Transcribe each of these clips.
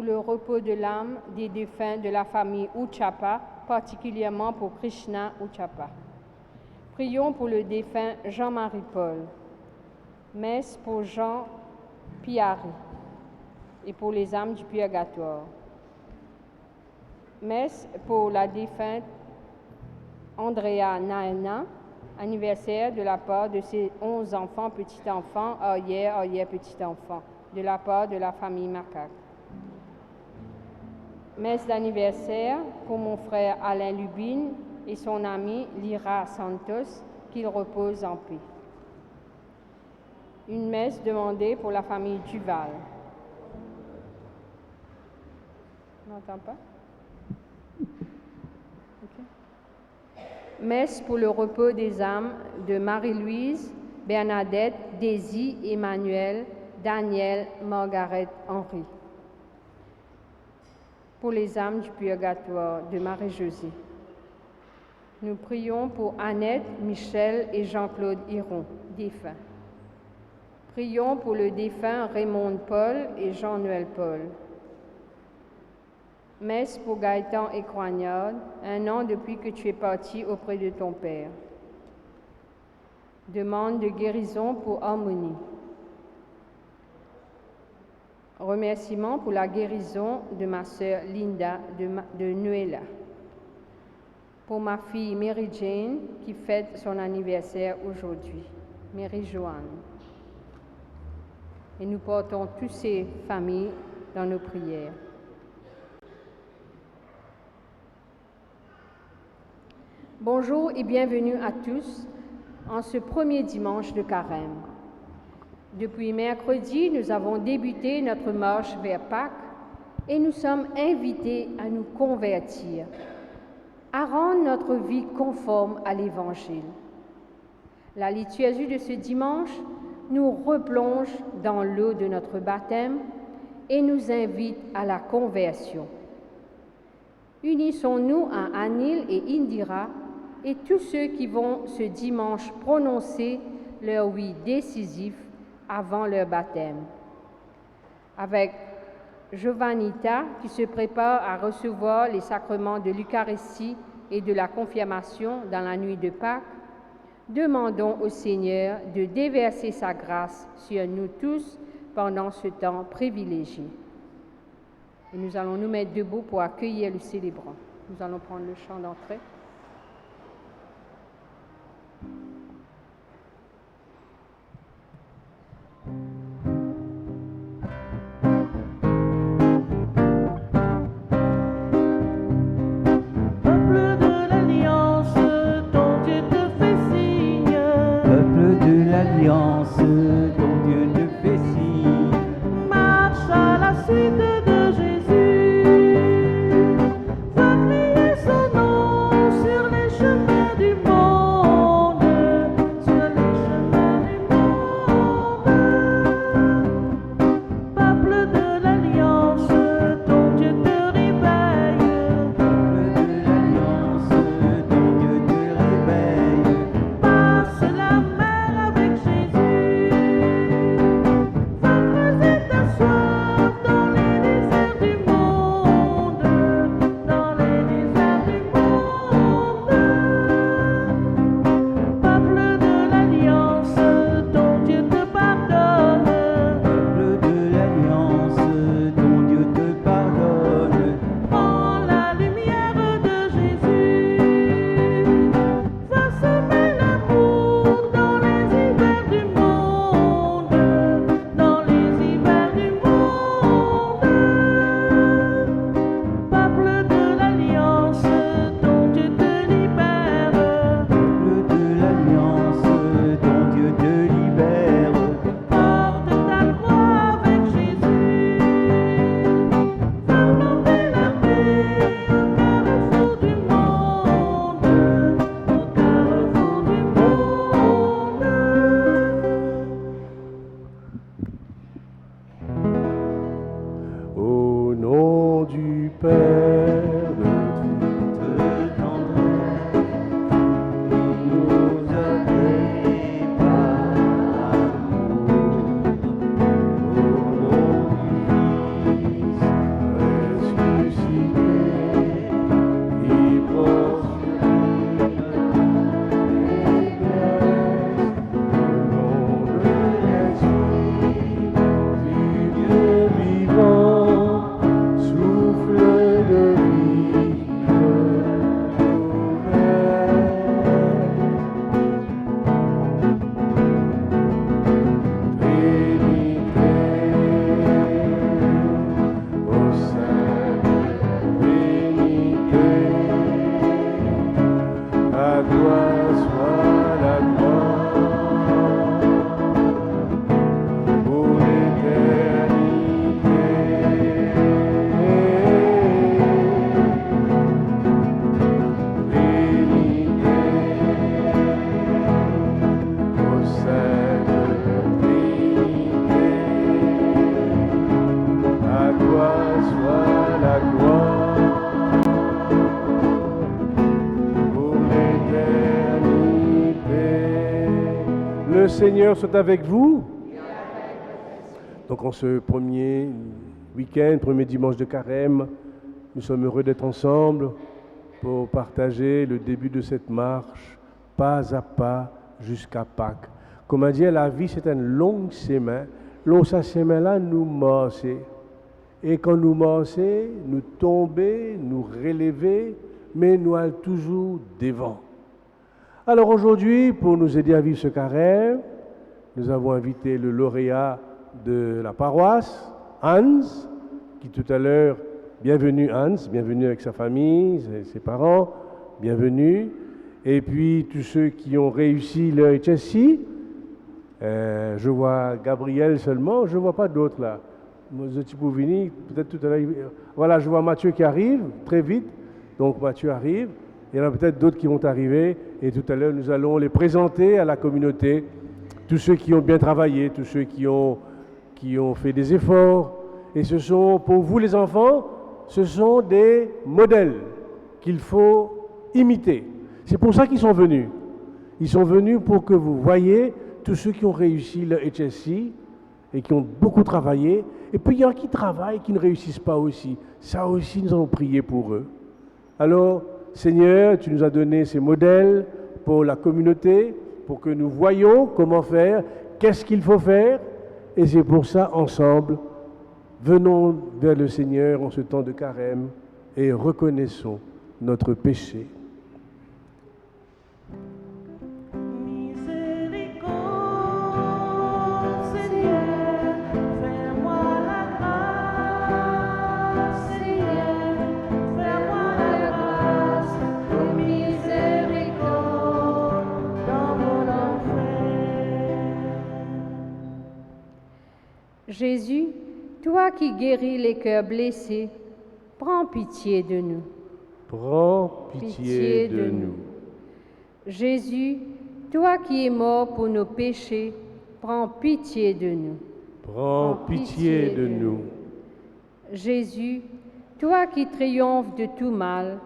pour le repos de l'âme des défunts de la famille Uchapa, particulièrement pour Krishna Uchapa. Prions pour le défunt Jean-Marie Paul. Messe pour Jean Piari et pour les âmes du purgatoire. Messe pour la défunte Andrea Naena, anniversaire de la part de ses 11 enfants, petits-enfants, arrière, petits-enfants, de la part de la famille Macaque. Messe d'anniversaire pour mon frère Alain Lubine et son ami Lyra Santos, qu'il repose en paix. Une messe demandée pour la famille Duval. On n'entend pas? Okay. Messe pour le repos des âmes de Marie-Louise, Bernadette, Daisy, Emmanuel, Daniel, Margaret, Henri. Pour les âmes du purgatoire de Marie-Josée. Nous prions pour Annette, Michel et Jean-Claude Hiron, défunts. Prions pour le défunt Raymond Paul et Jean-Noël Paul. Messe pour Gaëtan et Croignard, 1 an depuis que tu es parti auprès de ton Père. Demande de guérison pour Harmonie. Remerciements pour la guérison de ma sœur Linda de Nuela. Pour ma fille Mary Jane qui fête son anniversaire aujourd'hui. Mary Joanne. Et nous portons toutes ces familles dans nos prières. Bonjour et bienvenue à tous en ce premier dimanche de Carême. Depuis mercredi, nous avons débuté notre marche vers Pâques et nous sommes invités à nous convertir, à rendre notre vie conforme à l'Évangile. La liturgie de ce dimanche nous replonge dans l'eau de notre baptême et nous invite à la conversion. Unissons-nous à Anil et Indira et tous ceux qui vont ce dimanche prononcer leur oui décisif avant leur baptême. Avec Giovannita qui se prépare à recevoir les sacrements de l'Eucharistie et de la confirmation dans la nuit de Pâques, demandons au Seigneur de déverser sa grâce sur nous tous pendant ce temps privilégié. Et nous allons nous mettre debout pour accueillir le célébrant. Nous allons prendre le chant d'entrée. Alliance, ton Dieu te fait signe. Marche à la suite de Jésus, va crier son nom Seigneur soit avec vous. Donc en ce premier week-end, premier dimanche de Carême, nous sommes heureux d'être ensemble pour partager le début de cette marche, pas à pas jusqu'à Pâques. Comme on dit, la vie c'est une longue semaine. Long sa semaine-là, nous marcher. Et quand nous marcher, nous tomber, nous relever, mais nous allons toujours devant. Alors aujourd'hui, pour nous aider à vivre ce carême, nous avons invité le lauréat de la paroisse, Hans, qui tout à l'heure, bienvenue Hans, bienvenue avec sa famille, ses parents, bienvenue. Et puis tous ceux qui ont réussi leur HSI, je vois Gabriel seulement, je ne vois pas d'autres là. Peut-être tout à l'heure. Voilà, je vois Mathieu qui arrive très vite. Donc Mathieu arrive. Il y en a peut-être d'autres qui vont arriver. Et tout à l'heure, nous allons les présenter à la communauté. Tous ceux qui ont bien travaillé, tous ceux qui ont fait des efforts. Et ce sont, pour vous les enfants, ce sont des modèles qu'il faut imiter. C'est pour ça qu'ils sont venus. Ils sont venus pour que vous voyez tous ceux qui ont réussi le HSI et qui ont beaucoup travaillé. Et puis il y en a qui travaillent et qui ne réussissent pas aussi. Ça aussi, nous allons prier pour eux. Alors, Seigneur, tu nous as donné ces modèles pour la communauté, pour que nous voyions comment faire, qu'est-ce qu'il faut faire. Et c'est pour ça, ensemble, venons vers le Seigneur en ce temps de carême et reconnaissons notre péché. Jésus, toi qui guéris les cœurs blessés, prends pitié de nous. Prends pitié de nous. Jésus, toi qui es mort pour nos péchés, prends pitié de nous. Prends pitié de nous. Jésus, toi qui triomphes de tout mal,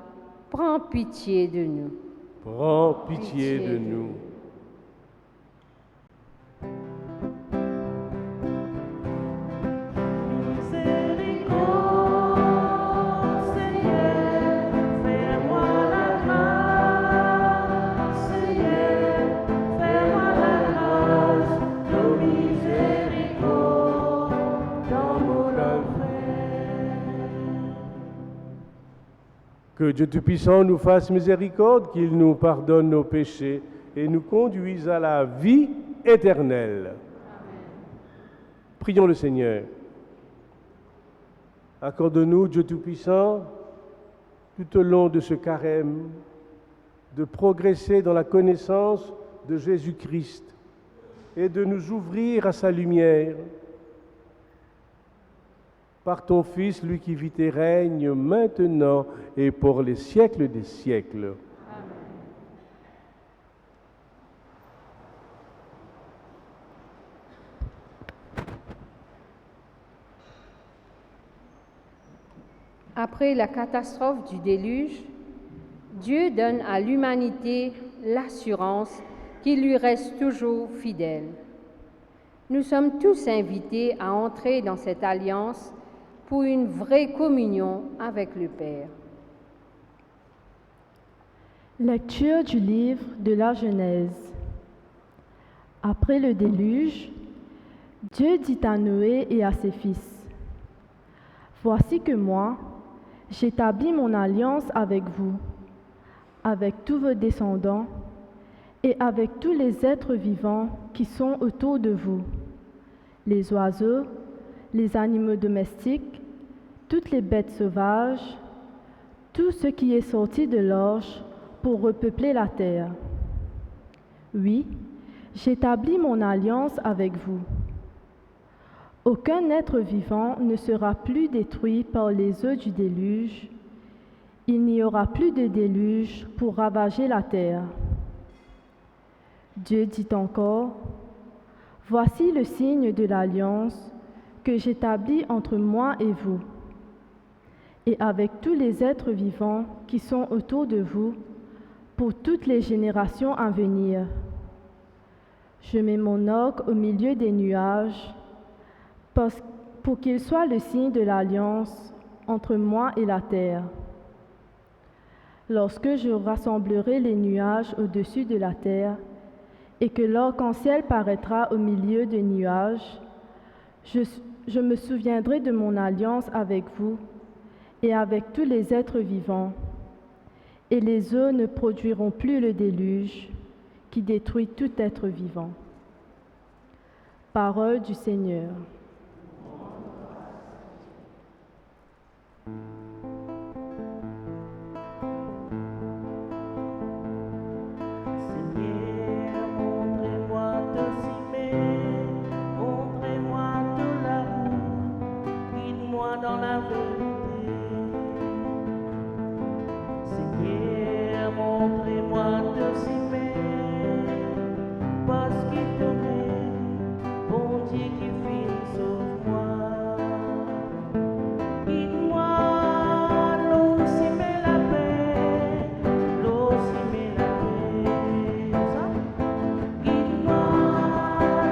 prends pitié de nous. Prends pitié de nous. Que Dieu Tout-Puissant nous fasse miséricorde, qu'il nous pardonne nos péchés et nous conduise à la vie éternelle. Amen. Prions le Seigneur. Accorde-nous, Dieu Tout-Puissant, tout au long de ce carême, de progresser dans la connaissance de Jésus-Christ et de nous ouvrir à sa lumière. Par ton Fils, lui qui vit et règne maintenant et pour les siècles des siècles. Amen. Après la catastrophe du déluge, Dieu donne à l'humanité l'assurance qu'il lui reste toujours fidèle. Nous sommes tous invités à entrer dans cette alliance pour une vraie communion avec le Père. Lecture du livre de la Genèse. Après le déluge, Dieu dit à Noé et à ses fils, « Voici que moi, j'établis mon alliance avec vous, avec tous vos descendants et avec tous les êtres vivants qui sont autour de vous, les oiseaux, les animaux domestiques, toutes les bêtes sauvages, tout ce qui est sorti de l'orge pour repeupler la terre. Oui, j'établis mon alliance avec vous. Aucun être vivant ne sera plus détruit par les eaux du déluge. Il n'y aura plus de déluge pour ravager la terre. » Dieu dit encore, « Voici le signe de l'alliance que j'établis entre moi et vous, et avec tous les êtres vivants qui sont autour de vous, pour toutes les générations à venir. Je mets mon arc au milieu des nuages pour qu'il soit le signe de l'alliance entre moi et la terre. Lorsque je rassemblerai les nuages au-dessus de la terre et que l'arc-en-ciel paraîtra au milieu des nuages, je me souviendrai de mon alliance avec vous et avec tous les êtres vivants, et les eaux ne produiront plus le déluge qui détruit tout être vivant. Parole du Seigneur. Seigneur, montrez-moi ton cimer, montrez-moi toute la route, guide-moi dans la vérité. Seigneur, montrez-moi ton cimer, parce qu'il te met, bon Dieu qui vit, sauve-moi. Guide-moi, l'eau s'y met la paix, l'eau s'y met la paix. Guide-moi,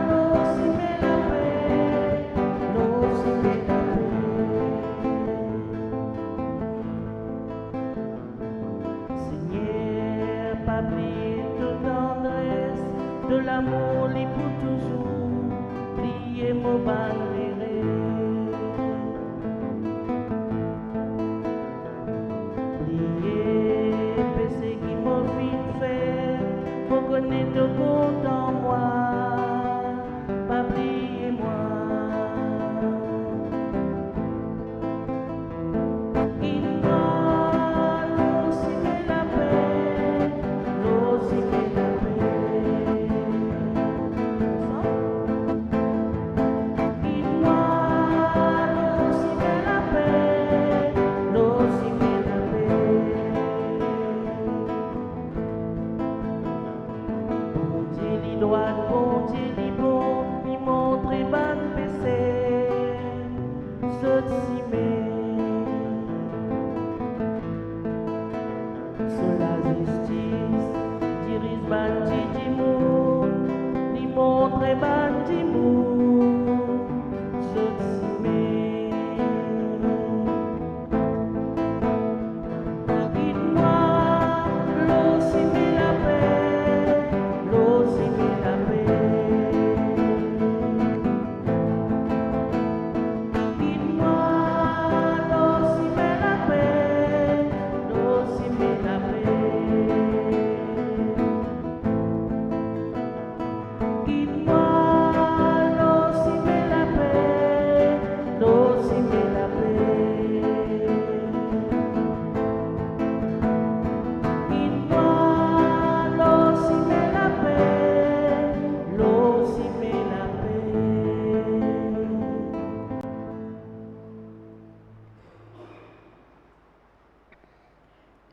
l'eau s'y met la paix, l'eau s'y met la paix. Seigneur, pas oublier toute tendresse, de l'amour libre pour toujours, priez mon bannière. Priez, péché qui m'a vite fait, pour connaître le compte en moi, pas prier moi. Guide-moi, l'eau s'y met la paix, l'eau s'y met la paix. Guide-moi, l'eau s'y met la paix, l'eau s'y met la paix. Bon Dieu li droit, bon Dieu li bon, mi montre ban péché, zot s'y met. Sur la justice, dirige ban di moun, li montre ban di moun, zot s'y met. Guide-moi, l'eau s'y met la paix, l'eau s'y met la paix. Guide-moi, l'eau s'y met la paix, l'eau s'y met la paix. Guide-moi, l'eau s'y met la paix, l'eau s'y met la paix. Guide-moi, l'eau s'y met la paix, l'eau s'y met la paix.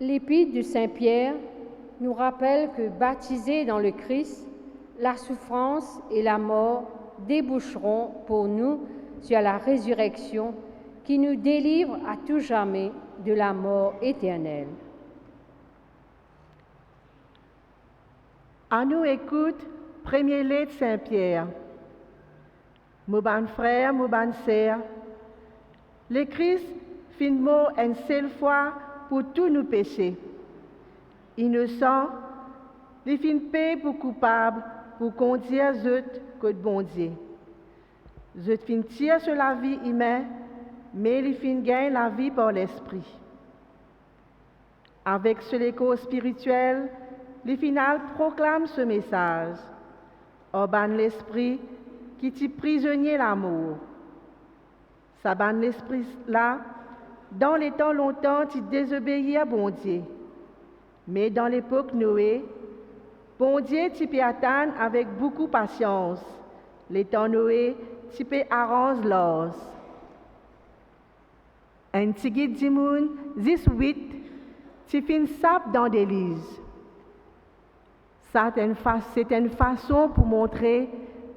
L'épître de Saint Pierre nous rappelle que baptisés dans le Christ, la souffrance et la mort déboucheront pour nous sur la résurrection qui nous délivre à tout jamais de la mort éternelle. À nous écoute, premier lettre Saint-Pierre. Mon bon frère, mon bonne sœur, le Christ fin mort une seule fois pour tous nos péchés. Innocent, il fin paix pour coupable pour conduire zut que bon Dieu. Zut fin tire sur la vie humaine, mais il fin gagne la vie par l'esprit. Avec ce l'écho spirituel, le final proclame ce message. Orban l'esprit qui t'y prisonnier l'amour. Ça ban l'esprit là, dans les temps longtemps, tu désobéis à bon Dieu. Mais dans l'époque Noé, bon Dieu tu peux attendre avec beaucoup de patience. Les temps Noé, tu peux arranger l'os. Un petit guide du monde, 18, tu fais une sape dans des lises. C'est une façon pour montrer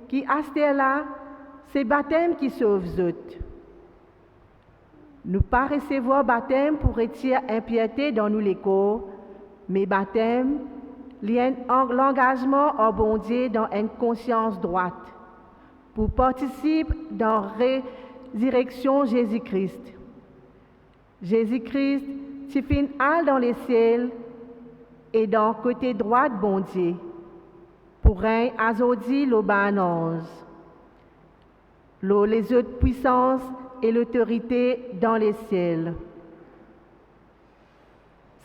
qu'à ce là, c'est baptême qui sauve zut. Nous pas recevoir baptême pour retirer impiété dans nous les corps, mais baptême, l'engagement au bon Dieu dans une conscience droite, pour participer dans la résurrection Jésus-Christ. Jésus-Christ, tu finis dans les ciels et dans le côté droit de bon Dieu, pour régner azodi l'obanance, les autres puissances et l'autorité dans les ciels.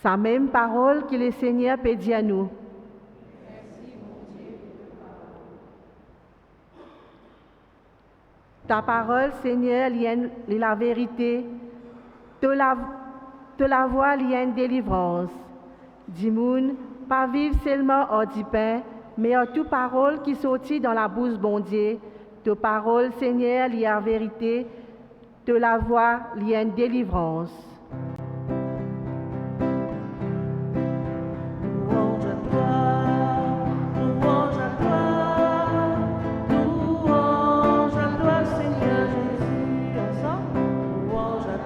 Sa même parole que le Seigneur peut dire à nous. Ta parole, Seigneur, est la vérité. De la voix, il y a une délivrance. Dis-moi, pas vivre seulement au du pain, mais à toute parole qui sortit dans la bouche bon Dieu. Ta parole, Seigneur, il y a la vérité. De la voix, il y a une délivrance. Louange à toi, Seigneur Jésus. Ensemble. Louange à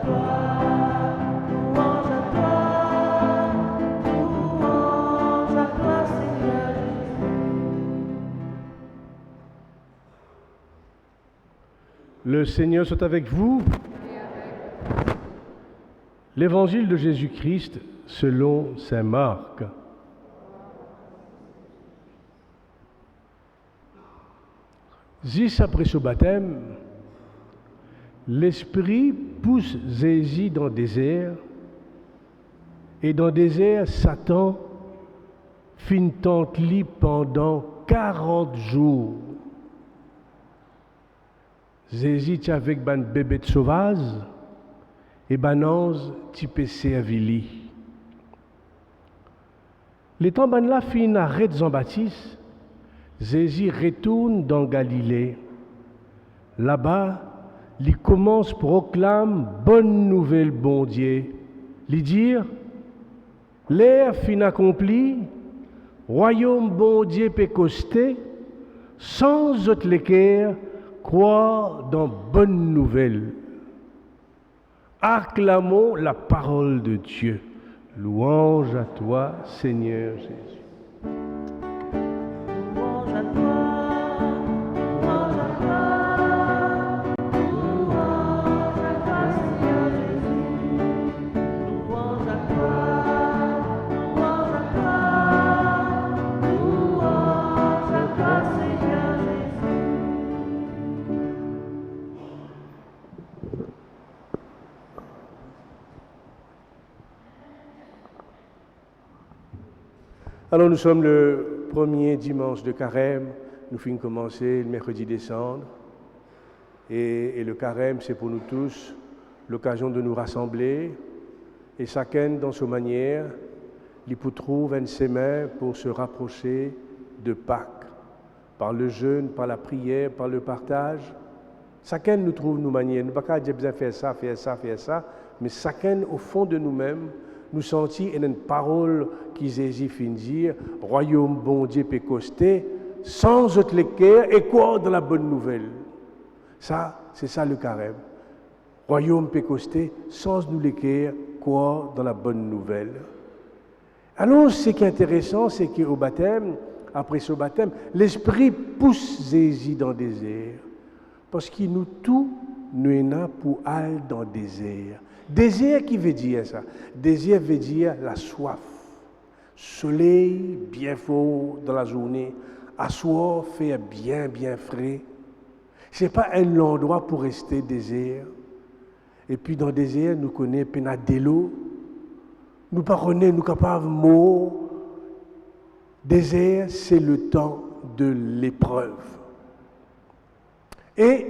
toi, Seigneur Jésus. Le Seigneur soit avec vous. L'évangile de Jésus-Christ selon saint Marc. Juste après ce baptême, l'Esprit pousse Jésus dans le désert, et dans le désert, Satan fin tente lui pendant 40 jours. Jésus est avec ban bébé de sauvage, et ban ange ti peut servir lui. Les temps ban la fin arrête Jean-Baptiste, Jésus retourne dans Galilée. Là-bas, il commence proclame bonne nouvelle bon Dieu. Il dit l'ère fin accomplie, royaume bon Dieu peut coster, sans autre l'équerre, croire dans bonne nouvelle. Acclamons la parole de Dieu. Louange à toi, Seigneur Jésus. Louange à toi, Seigneur Jésus. Louange à toi, Seigneur Jésus. Alors nous sommes le premier dimanche de carême, nous finissons commencer le mercredi décembre. Et le carême, c'est pour nous tous l'occasion de nous rassembler. Et chacun, dans sa manière, il peut trouver un chemin pour se rapprocher de Pâques. Par le jeûne, par la prière, par le partage. Chacun nous trouve nos manières. Nous ne pouvons pas dire faire ça, mais chacun, au fond de nous-mêmes, nous sentis une parole qui Jésus fin dire, royaume bon Dieu peut coster, sans autre l'équerre et quoi dans la bonne nouvelle. Ça, c'est ça le carême. Royaume peut coster, sans nous l'équerre, quoi dans la bonne nouvelle. Alors, ce qui est intéressant, c'est qu'au baptême, après ce baptême, l'Esprit pousse Jésus dans le désert. Parce qu'il nous tout, nous est pour aller dans le désert. Désert, qui veut dire ça? Désert veut dire la soif. Soleil bien fort dans la journée, à soir fait bien frais. Ce n'est pas un endroit pour rester désert. Et puis dans le désert, nous connaissons Penadelo. Nous parlons, nous capables de mots. Désert, c'est le temps de l'épreuve. Et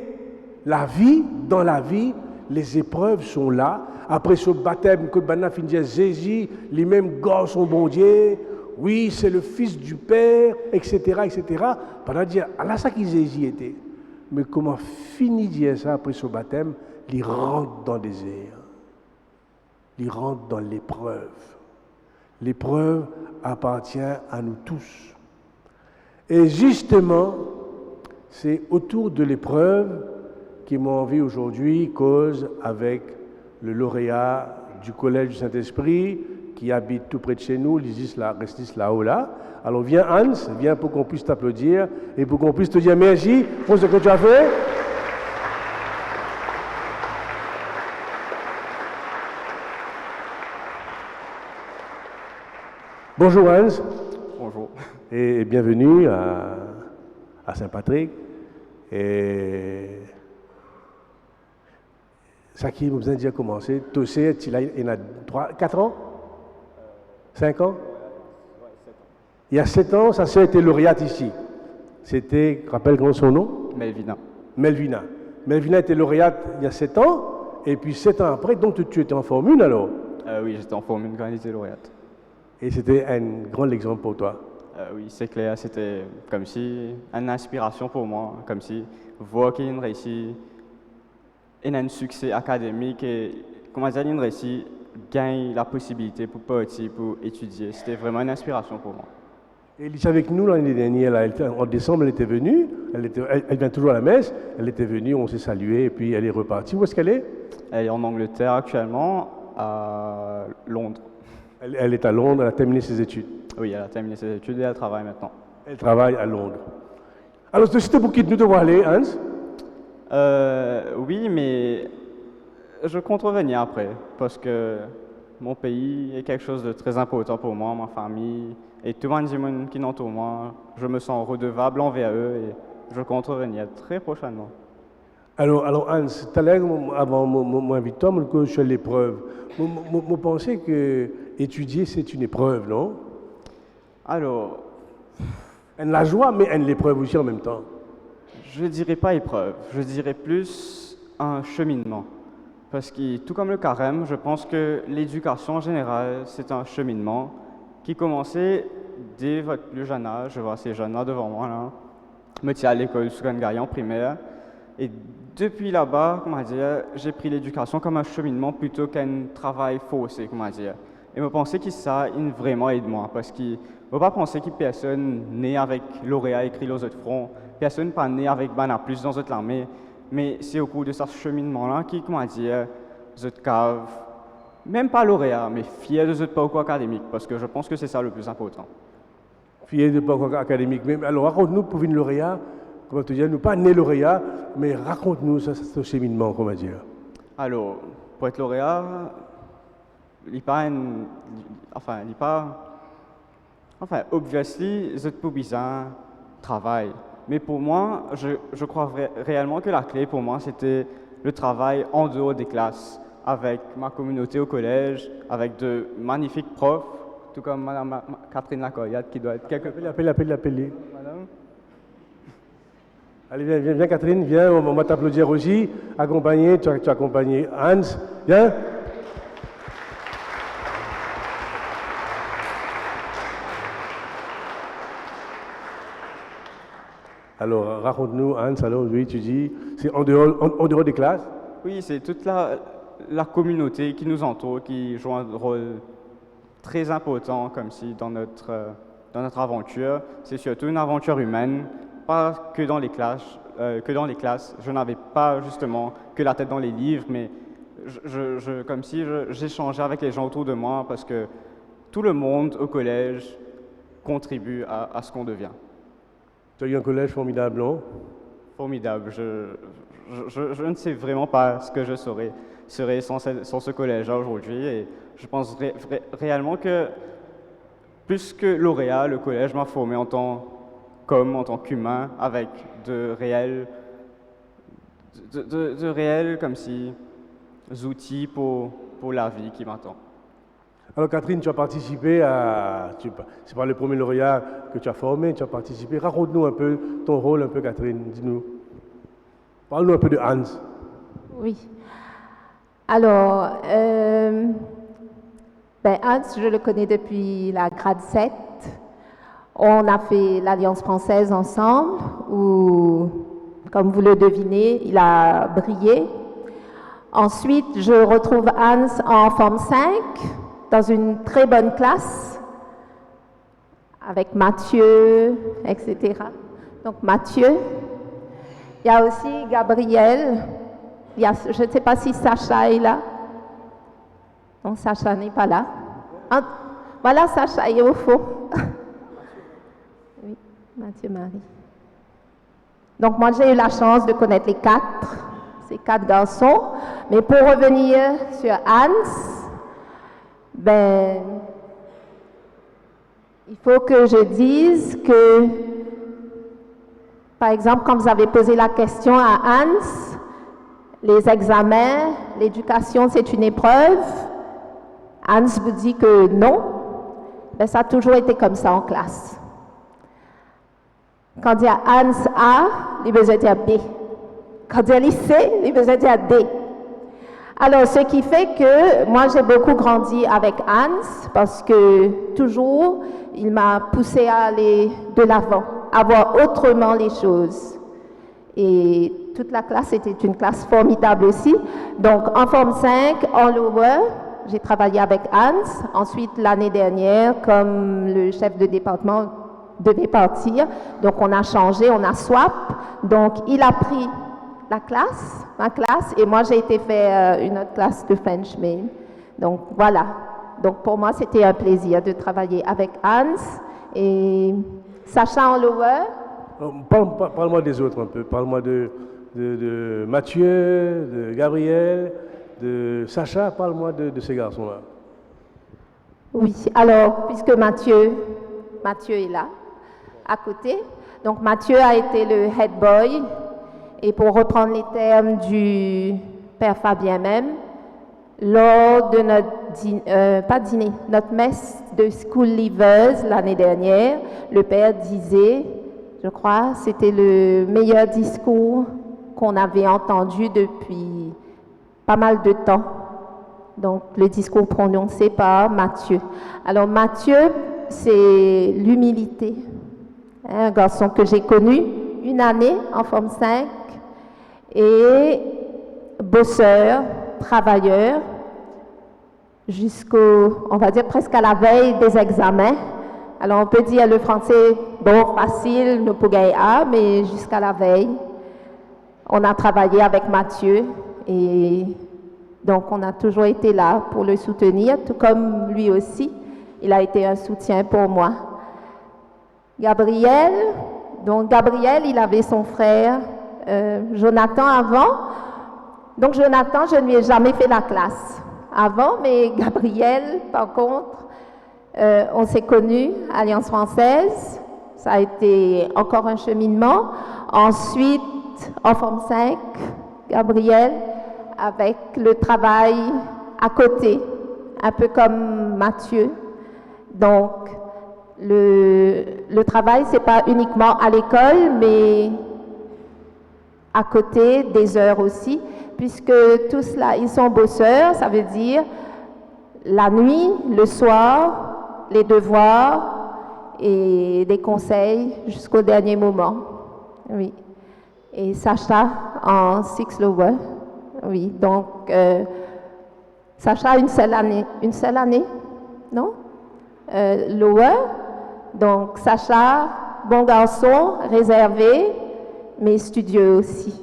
la vie, dans la vie, les épreuves sont là. Après ce baptême, que Bana finit dire Jésus, les mêmes gars sont bon Dieu, oui, c'est le Fils du Père, etc., etc. Pendant dire, là, ça qui Jésus était. Mais comment finit dire ça après ce baptême? Il rentre dans le désert. Il rentre dans l'épreuve. L'épreuve appartient à nous tous. Et justement, c'est autour de l'épreuve qui m'a envie aujourd'hui cause avec le lauréat du Collège du Saint-Esprit, qui habite tout près de chez nous, Lisis là, restis là-haut là. Alors viens Hans, viens pour qu'on puisse t'applaudir et pour qu'on puisse te dire merci pour ce que tu as fait. Bonjour Hans. Bonjour. Et bienvenue à Saint-Patrick. Et ça qui vous a déjà commencé, tu sais, il y a 4 ans 5 ans Il y a 7 ans, sa sœur était lauréate ici. C'était, rappelle comment son nom Melvina. Melvina. Melvina était lauréate il y a 7 ans, et puis 7 ans après, donc tu étais en Formule alors Oui, j'étais en Formule quand elle était lauréate. Et c'était un grand exemple pour toi. Oui, c'est clair, c'était comme si une inspiration pour moi, comme si voir qu'il réussit, il a un succès académique et comment dire, il réussit, gagne la possibilité pour partir, pour étudier. C'était vraiment une inspiration pour moi. Et elle était avec nous l'année dernière, là, en décembre, elle était venue, elle vient toujours à la messe, elle était venue, on s'est salué et puis elle est repartie. Où est-ce qu'elle est? Elle est en Angleterre actuellement, à Londres. Elle est à Londres, elle a terminé ses études. Oui, elle a terminé ses études et elle travaille maintenant. Elle travaille à Londres. Alors, c'était pour qui nous devons aller, Hans? Oui, mais je compte revenir après, parce que mon pays est quelque chose de très important pour moi, ma famille, et tout le monde qui m'entoure moi. Je me sens redevable envers eux et je compte revenir très prochainement. Alors Hans, tout à l'heure, avant mon invitant, je suis à l'épreuve. Je pensais que étudier, c'est une épreuve, non? Alors, La joie, mais l'épreuve aussi en même temps. je dirais pas épreuve, je dirais plus un cheminement. Parce que, tout comme le carême, je pense que l'éducation en général, c'est un cheminement qui commençait dès votre plus jeune âge. Je vois ces jeunes-là devant moi, là. Je me tiens à l'école Sougan-Gaillon en primaire. Et depuis là-bas, comment dire, j'ai pris l'éducation comme un cheminement plutôt qu'un travail forcé, comment dire. Et je pensais que ça vraiment aide moi, parce que je ne pas penser que personne né avec lauréat écrit aux autres fronts, personne pas né avec Bana plus dans notre armée, mais c'est au cours de ce cheminement-là qui, comment dire, notre cave, même pas lauréat, mais fier de notre parcours académique, parce que je pense que c'est ça le plus important. Fier de parcours académique. Mais alors, raconte-nous pour une lauréat, comment te dire, nous pas né lauréat, mais raconte-nous ce cheminement, comment dire. Alors, pour être lauréat, il n'est pas obviously, c'est pas bizarre, travail. Mais pour moi, je crois réellement que la clé pour moi, c'était le travail en dehors des classes, avec ma communauté au collège, avec de magnifiques profs, tout comme Madame Catherine Lacoyade, qui doit être quelque part. Appelle-les. Madame? Allez, viens Catherine, viens, on va t'applaudir aussi. Accompagné, tu as accompagné Hans, viens. Alors, raconte-nous, Hans, alors, oui, tu dis, c'est en dehors des classes? Oui, c'est toute la communauté qui nous entoure, qui joue un rôle très important, comme si dans notre aventure, c'est surtout une aventure humaine, pas que dans les classes. Je n'avais pas justement que la tête dans les livres, mais comme si j'échangeais avec les gens autour de moi, parce que tout le monde au collège contribue à ce qu'on devient. Tu as eu un collège formidable, non? Formidable. Je ne sais vraiment pas ce que je serais sans ce collège-là aujourd'hui. Et je pense réellement que, plus que lauréat, le collège m'a formé en tant qu'humain, avec de réels comme si, outils pour la vie qui m'attend. Alors Catherine, tu as participé c'est pas le premier lauréat que tu as formé, tu as participé. Raconte-nous un peu ton rôle, un peu Catherine, dis-nous. Parle-nous un peu de Hans. Oui. Alors, Hans, je le connais depuis la grade 7. On a fait l'Alliance française ensemble, où, comme vous le devinez, il a brillé. Ensuite, je retrouve Hans en forme 5, dans une très bonne classe, avec Mathieu, etc. Donc Mathieu. Il y a aussi Gabriel. Je ne sais pas si Sacha est là. Non, Sacha n'est pas là. Voilà Sacha et au fond. Oui, Mathieu Marie. Donc moi j'ai eu la chance de connaître ces quatre garçons. Mais pour revenir sur Hans, il faut que je dise que, par exemple, quand vous avez posé la question à Hans, les examens, l'éducation, c'est une épreuve. Hans vous dit que non. Ça a toujours été comme ça en classe. Quand il y a Hans A, il veut dire B. Quand il y a lycée, il veut dire D. Alors, ce qui fait que moi, j'ai beaucoup grandi avec Hans parce que toujours, il m'a poussé à aller de l'avant, à voir autrement les choses. Et toute la classe était une classe formidable aussi. Donc, en Forme 5, en lower, j'ai travaillé avec Hans. Ensuite, l'année dernière, comme le chef de département devait partir, donc on a changé, on a swap. Donc, il a pris ma classe, et moi j'ai été faire une autre classe de French Main. Donc voilà. Donc pour moi c'était un plaisir de travailler avec Hans et Sacha en lower. Parle-moi des autres un peu. Parle-moi de Mathieu, de Gabriel, de Sacha. Parle-moi de ces garçons-là. Oui. Alors puisque Mathieu est là, à côté. Donc Mathieu a été le head boy. Et pour reprendre les termes du père Fabien même, lors de notre messe de School Leavers l'année dernière, le père disait, je crois, c'était le meilleur discours qu'on avait entendu depuis pas mal de temps. Donc, le discours prononcé par Mathieu. Alors, Mathieu, c'est l'humilité. Un garçon que j'ai connu une année en Forme 5, et bosseur, travailleur, on va dire presque à la veille des examens. Alors on peut dire le français, bon, facile, nous pouvons A, mais jusqu'à la veille, on a travaillé avec Mathieu et donc on a toujours été là pour le soutenir, tout comme lui aussi, il a été un soutien pour moi. Gabriel, il avait son frère Jonathan avant. Donc Jonathan, je ne lui ai jamais fait la classe avant, mais Gabriel, par contre, on s'est connus, Alliance française, ça a été encore un cheminement. Ensuite, en Forme 5, Gabriel, avec le travail à côté, un peu comme Mathieu. Donc, le travail, c'est pas uniquement à l'école, mais à côté des heures aussi, puisque tous là, ils sont bosseurs, ça veut dire la nuit, le soir, les devoirs et des conseils jusqu'au dernier moment. Oui. Et Sacha en 6 lower. Oui, donc Sacha une seule année, non? Lower. Donc Sacha, bon garçon, réservé, mais studieux aussi.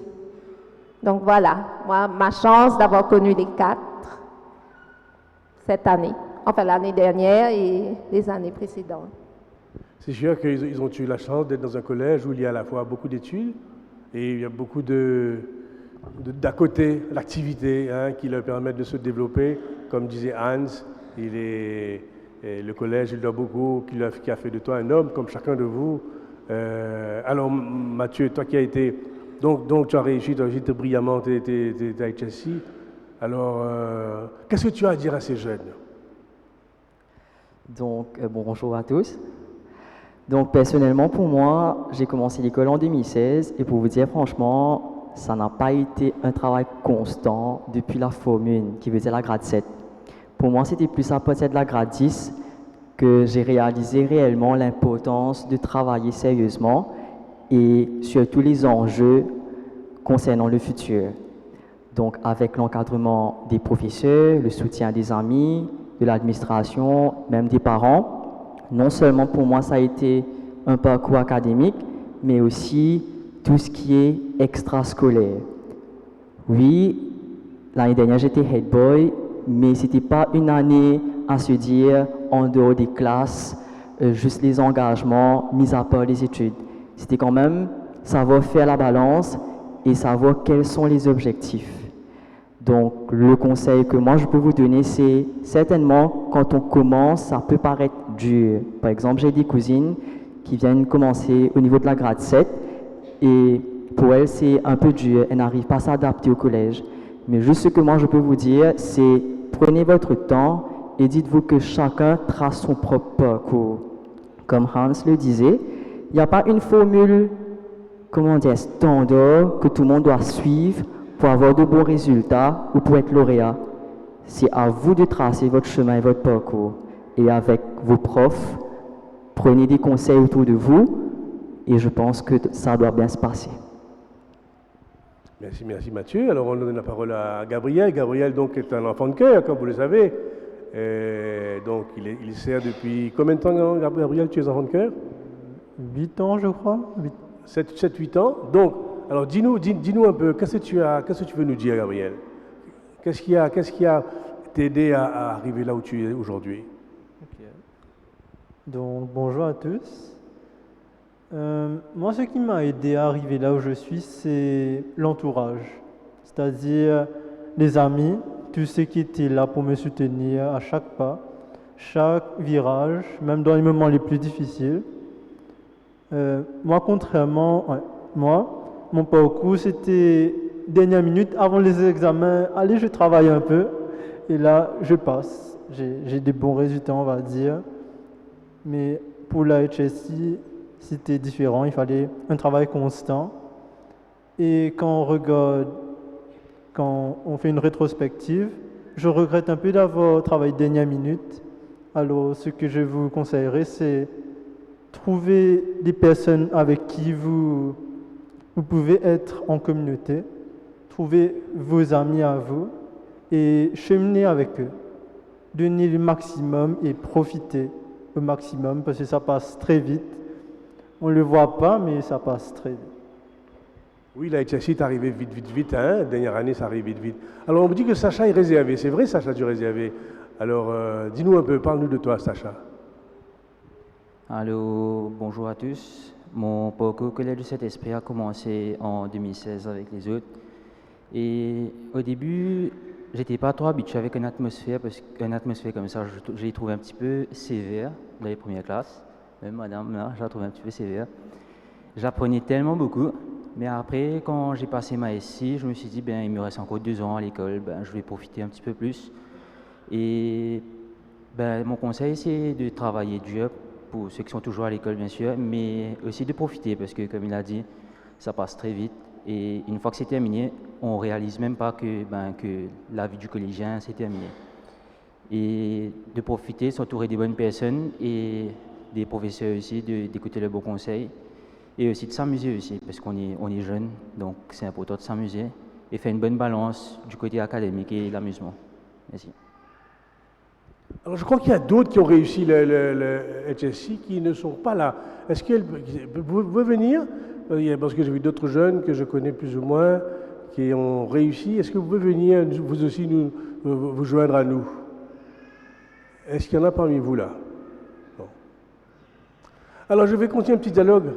Donc voilà, moi, ma chance d'avoir connu les 4 cette année, enfin l'année dernière et les années précédentes. C'est sûr qu'ils ont eu la chance d'être dans un collège où il y a à la fois beaucoup d'études et il y a beaucoup d'à côté l'activité qui leur permettent de se développer. Comme disait Hans, le collège, il doit beaucoup, qui a fait de toi un homme comme chacun de vous. Alors Mathieu, toi qui as été, donc tu as réussi brillamment, tu es à HSI. Alors, qu'est-ce que tu as à dire à ces jeunes? Donc, bonjour à tous. Donc, personnellement, pour moi, j'ai commencé l'école en 2016 et pour vous dire franchement, ça n'a pas été un travail constant depuis la Forme 1, qui veut dire la grade 7. Pour moi, c'était plus à partir de la grade 10 que j'ai réalisé réellement l'importance de travailler sérieusement et surtout les enjeux concernant le futur. Donc, avec l'encadrement des professeurs, le soutien des amis, de l'administration, même des parents, non seulement pour moi ça a été un parcours académique, mais aussi tout ce qui est extrascolaire. Oui, l'année dernière j'étais head boy, mais ce n'était pas une année à se dire en dehors des classes, juste les engagements, mis à part les études. C'était quand même savoir faire la balance et savoir quels sont les objectifs. Donc, le conseil que moi je peux vous donner, c'est certainement quand on commence, ça peut paraître dur. Par exemple, j'ai des cousines qui viennent commencer au niveau de la grade 7 et pour elles, c'est un peu dur. Elles n'arrivent pas à s'adapter au collège. Mais juste ce que moi je peux vous dire, c'est prenez votre temps et dites-vous que chacun trace son propre parcours. Comme Hans le disait, il n'y a pas une formule, standard que tout le monde doit suivre pour avoir de bons résultats ou pour être lauréat. C'est à vous de tracer votre chemin et votre parcours. Et avec vos profs, prenez des conseils autour de vous et je pense que ça doit bien se passer. Merci Mathieu. Alors on donne la parole à Gabriel. Gabriel donc est un enfant de cœur, comme vous le savez. Donc il sert depuis combien de temps, Gabriel, tu es enfant de cœur? 8 ans, je crois. 7-8 ans. Donc, alors dis-nous un peu, qu'est-ce que tu veux nous dire, Gabriel? Qu'est-ce qui a t'aidé à arriver là où tu es aujourd'hui? Ok. Donc, bonjour à tous. Moi, ce qui m'a aidé à arriver là où je suis, c'est l'entourage. C'est-à-dire les amis, tous ceux qui étaient là pour me soutenir à chaque pas, chaque virage, même dans les moments les plus difficiles. Moi, mon parcours, c'était dernière minute avant les examens. Allez, je travaille un peu et là, je passe. J'ai des bons résultats, on va dire. Mais pour la HSI, c'était différent. Il fallait un travail constant. Et quand on fait une rétrospective, je regrette un peu d'avoir travaillé dernière minute. Alors, ce que je vous conseillerais, c'est trouver des personnes avec qui vous pouvez être en communauté, trouver vos amis à vous et cheminer avec eux. Donner le maximum et profiter au maximum parce que ça passe très vite. On ne le voit pas, mais ça passe très vite. Oui, la HSI est arrivé vite, hein. Dernière année, ça arrive vite. Alors on me dit que Sacha est réservé. C'est vrai, Sacha, tu es réservé. Alors dis-nous un peu, parle-nous de toi, Sacha. Allô, bonjour à tous. Mon parcours collège du Saint-Esprit a commencé en 2016 avec les autres. Et au début, j'étais pas trop habitué avec une atmosphère, parce qu'une atmosphère comme ça, je l'ai trouvé un petit peu sévère dans les premières classes. Même madame, là, je la trouvais un petit peu sévère. J'apprenais tellement beaucoup, mais après, quand j'ai passé ma SI, je me suis dit, il me reste encore 2 ans à l'école, je vais profiter un petit peu plus. Et mon conseil, c'est de travailler dur pour ceux qui sont toujours à l'école, bien sûr, mais aussi de profiter, parce que, comme il a dit, ça passe très vite. Et une fois que c'est terminé, on ne réalise même pas que la vie du collégien, c'est terminé. Et de profiter, s'entourer des bonnes personnes et des professeurs aussi, d'écouter les bons conseils. Et aussi de s'amuser aussi, parce qu'on est jeune, donc c'est important de s'amuser et faire une bonne balance du côté académique et l'amusement. Merci. Alors je crois qu'il y a d'autres qui ont réussi le HSI qui ne sont pas là. Est-ce que vous pouvez venir? Parce que j'ai vu d'autres jeunes que je connais plus ou moins qui ont réussi. Est-ce que vous pouvez venir, vous aussi, vous joindre à nous? Est-ce qu'il y en a parmi vous là? Bon. Alors je vais continuer un petit dialogue.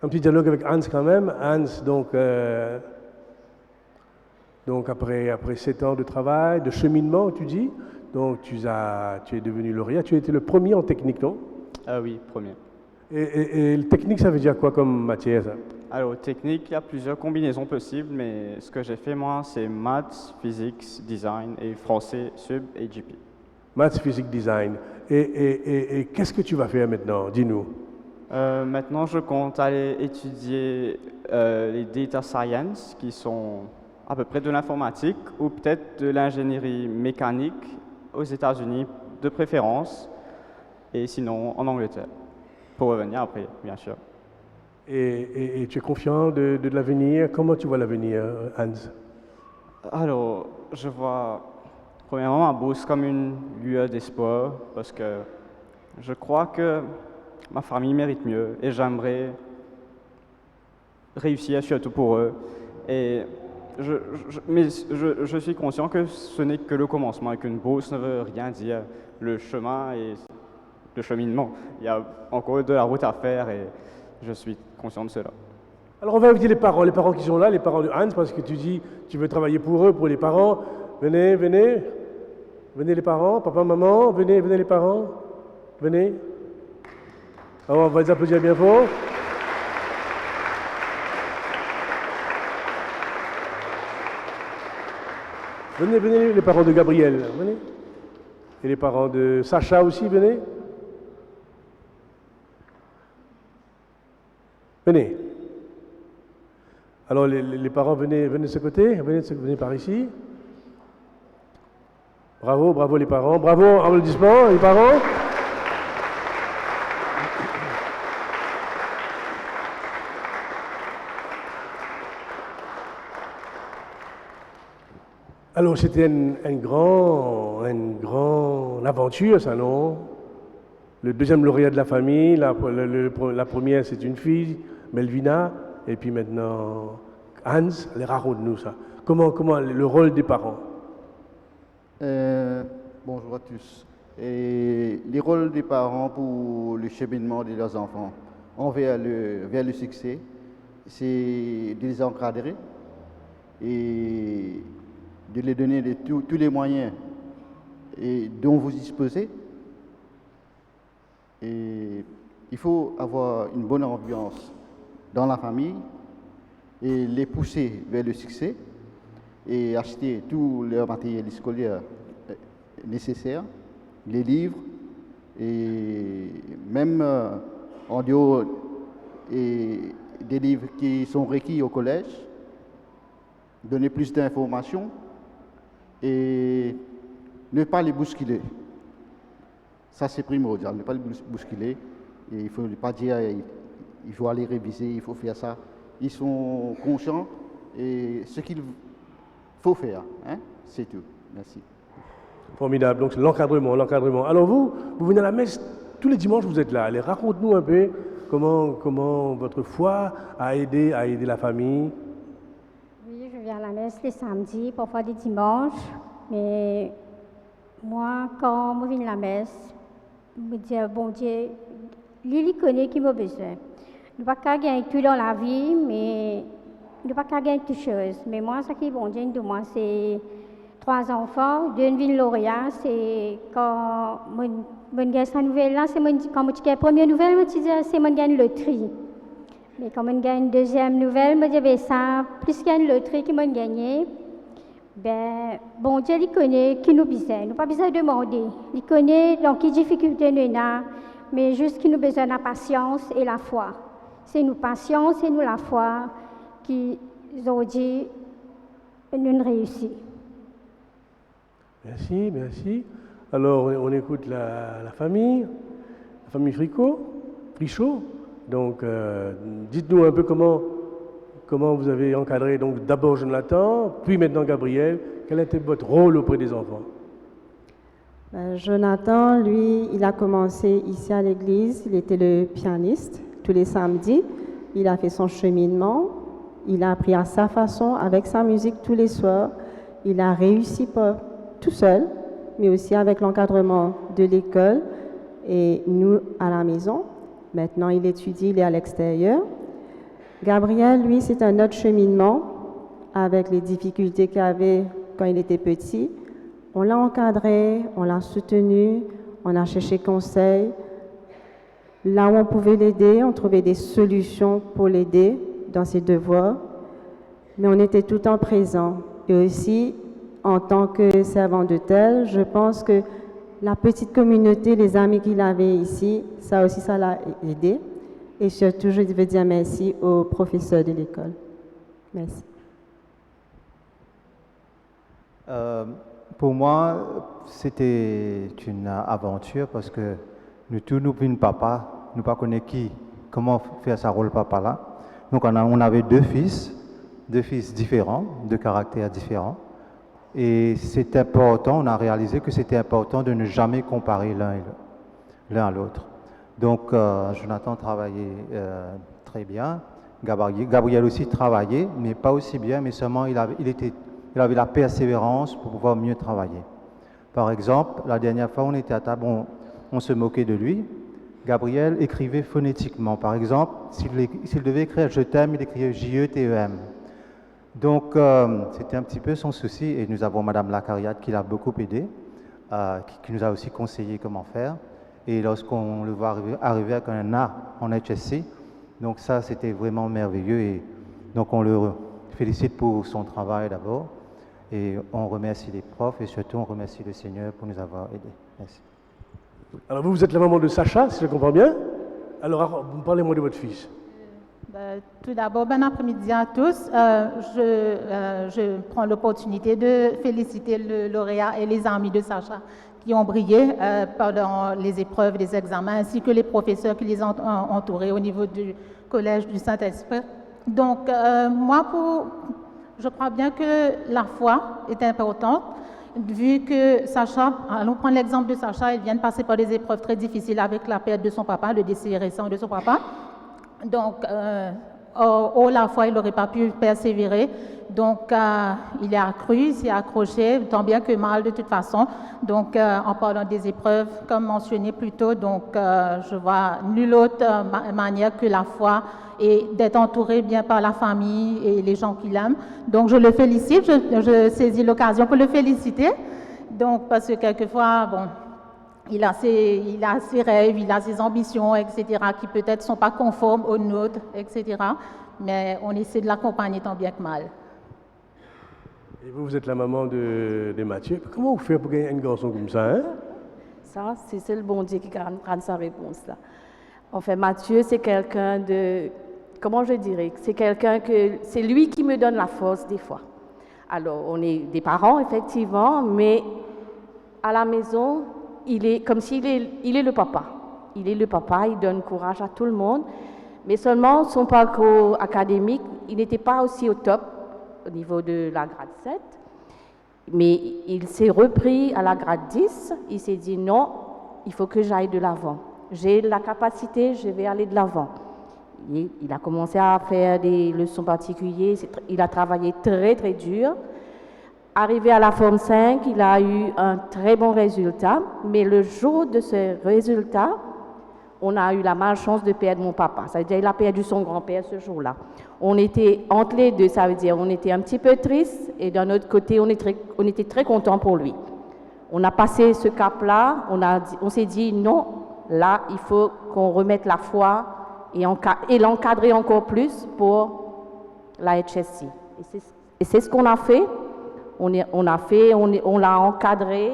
Un petit dialogue avec Hans quand même. Hans, donc après 7 ans de travail, de cheminement, tu dis, donc tu es devenu lauréat. Tu as été le premier en technique, non? Ah oui, premier. Et le technique, ça veut dire quoi comme matière, ça? Alors, technique, il y a plusieurs combinaisons possibles, mais ce que j'ai fait, moi, c'est maths, physique, design et français, sub et GP. Maths, physique, design. Et qu'est-ce que tu vas faire maintenant? Dis-nous. Maintenant, je compte aller étudier les data science, qui sont à peu près de l'informatique, ou peut-être de l'ingénierie mécanique aux États-Unis, de préférence, et sinon en Angleterre, pour revenir après, bien sûr. Et tu es confiant de l'avenir? Comment tu vois l'avenir, Hans? Alors, je vois premièrement ma bourse comme une lueur d'espoir, parce que je crois que ma famille mérite mieux et j'aimerais réussir surtout pour eux. Et Mais je suis conscient que ce n'est que le commencement et qu'une bourse ne veut rien dire. Le chemin et le cheminement, il y a encore de la route à faire et je suis conscient de cela. Alors on va inviter les parents qui sont là, les parents de Hans, parce que tu dis tu veux travailler pour eux, pour les parents. Venez, venez, venez les parents, papa, maman, venez, venez les parents, venez. Alors on va les applaudir bien fort. Venez, venez les parents de Gabriel, venez. Et les parents de Sacha aussi, venez. Venez. Alors les parents, venez de ce côté, venez par ici. Bravo, bravo les parents, bravo, applaudissements les parents. Alors c'était une grande aventure, ça, non? Le deuxième lauréat de la famille, la première c'est une fille, Melvina, et puis maintenant Hans. Les raconte-nous ça. Comment le rôle des parents? Bonjour à tous. Et les rôles des parents pour le cheminement de leurs enfants vers le succès, c'est de les encadrer et de les donner tous les moyens dont vous disposez. Et il faut avoir une bonne ambiance dans la famille et les pousser vers le succès et acheter tout leur matériel scolaire nécessaire, les livres et même en dehors des livres qui sont requis au collège, donner plus d'informations et ne pas les bousculer. Ça, c'est primordial, ne pas les bousculer. Et il ne faut pas dire il faut aller réviser, il faut faire ça. Ils sont conscients et ce qu'il faut faire, hein, c'est tout. Merci. Formidable, donc c'est l'encadrement. Alors vous venez à la messe tous les dimanches, vous êtes là. Allez, raconte-nous un peu comment votre foi a aidé la famille. Oui, je viens à la messe les samedis, parfois les dimanches, mais moi, quand je viens à la messe, je me dis, bon Dieu, lui connaît qui m'a besoin. Nous ne pouvons pas gagner tout dans la vie, mais nous ne pouvons pas gagner toutes choses. Mais moi, ce qui est bon Dieu de moi, c'est 3 enfants, 2 villes lauréats. C'est quand je gagne cette nouvelle-là, c'est quand je gagne la première nouvelle, je dis c'est je gagne le loterie. Mais quand je gagne une deuxième nouvelle, je dis ça, plus je gagne le loterie que je gagne, ben, bon Dieu, il connaît qui nous besoin. Nous n'avons pas besoin de demander. Il connaît dans quelles difficultés nous avons, mais juste qu'il nous besoin de la patience et la foi. C'est nous patience et nous la foi qui ont dit nous réussir. Merci. Alors on écoute la famille Frichot. Donc dites-nous un peu comment vous avez encadré donc d'abord Jonathan, puis maintenant Gabriel. Quel était votre rôle auprès des enfants? Jonathan, lui, il a commencé ici à l'église, il était le pianiste tous les samedis, il a fait son cheminement, il a appris à sa façon, avec sa musique tous les soirs, il a réussi pas tout seul, mais aussi avec l'encadrement de l'école et nous à la maison. Maintenant, il étudie, il est à l'extérieur. Gabriel, lui, c'est un autre cheminement avec les difficultés qu'il avait quand il était petit. On l'a encadré, on l'a soutenu, on a cherché conseil. Là où on pouvait l'aider, on trouvait des solutions pour l'aider dans ses devoirs. Mais on était tout le temps présent. Et aussi, en tant que servant d'autel, je pense que la petite communauté, les amis qu'il avait ici, ça aussi, ça l'a aidé. Et surtout, je veux dire merci aux professeurs de l'école. Merci. Pour moi, c'était une aventure parce que nous tous, nous venons papa, nous ne connaissons pas comment faire sa rôle papa là. Donc on avait 2 fils différents, de caractères différents. Et c'est important, on a réalisé que c'était important de ne jamais comparer l'un à l'autre. Donc Jonathan travaillait très bien Gabriel aussi travaillait, mais pas aussi bien, mais seulement il avait la persévérance pour pouvoir mieux travailler. Par exemple, la dernière fois on était à table, on se moquait de lui. Gabriel écrivait phonétiquement. Par exemple, s'il devait écrire « je t'aime », il écrivait « J-E-T-E-M ». Donc, c'était un petit peu son souci, et nous avons Madame Lacariade qui l'a beaucoup aidé, qui nous a aussi conseillé comment faire. Et lorsqu'on le voit arriver avec un A en HSC, donc ça, c'était vraiment merveilleux. Et donc, on le félicite pour son travail d'abord, et on remercie les profs, et surtout, on remercie le Seigneur pour nous avoir aidés. Merci. Alors vous êtes la maman de Sacha, si je comprends bien. Alors, parlez-moi de votre fils. Tout d'abord, bon après-midi à tous. Je prends l'opportunité de féliciter le lauréat et les amis de Sacha qui ont brillé pendant les épreuves, les examens, ainsi que les professeurs qui les ont entourés au niveau du Collège du Saint-Esprit. Donc, je crois bien que la foi est importante. Vu que Sacha, allons prendre l'exemple de Sacha, il vient de passer par des épreuves très difficiles avec la perte de son papa, le décès récent de son papa. Donc, la fois, il n'aurait pas pu persévérer. Donc, il a cru, il s'est accroché, tant bien que mal de toute façon. Donc, en parlant des épreuves, comme mentionné plus tôt, donc, je vois nulle autre manière que la foi et d'être entouré bien par la famille et les gens qui l'aiment. Donc, je le félicite, je saisis l'occasion pour le féliciter. Donc, parce que quelquefois, bon, il a ses rêves, il a ses ambitions, etc., qui peut-être ne sont pas conformes aux nôtres, etc. Mais on essaie de l'accompagner tant bien que mal. Et vous êtes la maman de Mathieu. Comment vous faites pour gagner un garçon comme ça, hein? Ça, c'est le bon Dieu qui garde sa réponse, là. En fait, Mathieu, c'est quelqu'un de... Comment je dirais? C'est quelqu'un que... C'est lui qui me donne la force, des fois. Alors, on est des parents, effectivement, mais à la maison... Il est comme s'il est le papa. Il est le papa, il donne courage à tout le monde. Mais seulement son parcours académique, il n'était pas aussi au top au niveau de la grade 7. Mais il s'est repris à la grade 10. Il s'est dit non, il faut que j'aille de l'avant. J'ai la capacité, je vais aller de l'avant. Il a commencé à faire des leçons particulières. Il a travaillé très, très dur. Arrivé à la forme 5, il a eu un très bon résultat, mais le jour de ce résultat, on a eu la malchance de perdre mon papa. Ça veut dire qu'il a perdu son grand-père ce jour-là. On était entre les deux, ça veut dire on était un petit peu triste et d'un autre côté, on était très content pour lui. On a passé ce cap-là, on s'est dit non, là, il faut qu'on remette la foi et l'encadrer encore plus pour la HSC. Et c'est ce qu'on a fait. On l'a encadré,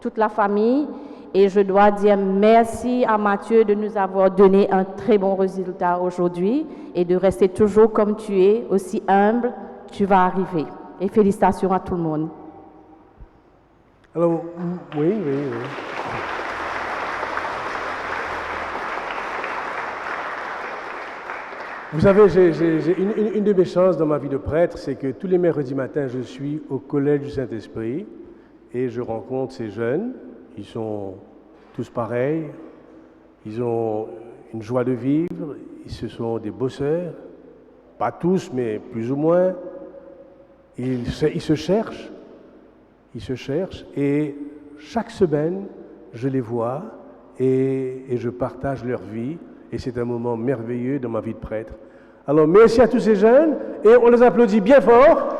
toute la famille, et je dois dire merci à Mathieu de nous avoir donné un très bon résultat aujourd'hui et de rester toujours comme tu es, aussi humble, tu vas arriver. Et félicitations à tout le monde. Alors, oui. Vous savez, j'ai une de mes chances dans ma vie de prêtre, c'est que tous les mercredis matins, je suis au Collège du Saint-Esprit et je rencontre ces jeunes. Ils sont tous pareils, ils ont une joie de vivre, ce sont des bosseurs, pas tous, mais plus ou moins. Ils se cherchent, et chaque semaine, je les vois et je partage leur vie. Et c'est un moment merveilleux dans ma vie de prêtre. Alors, merci à tous ces jeunes et on les applaudit bien fort.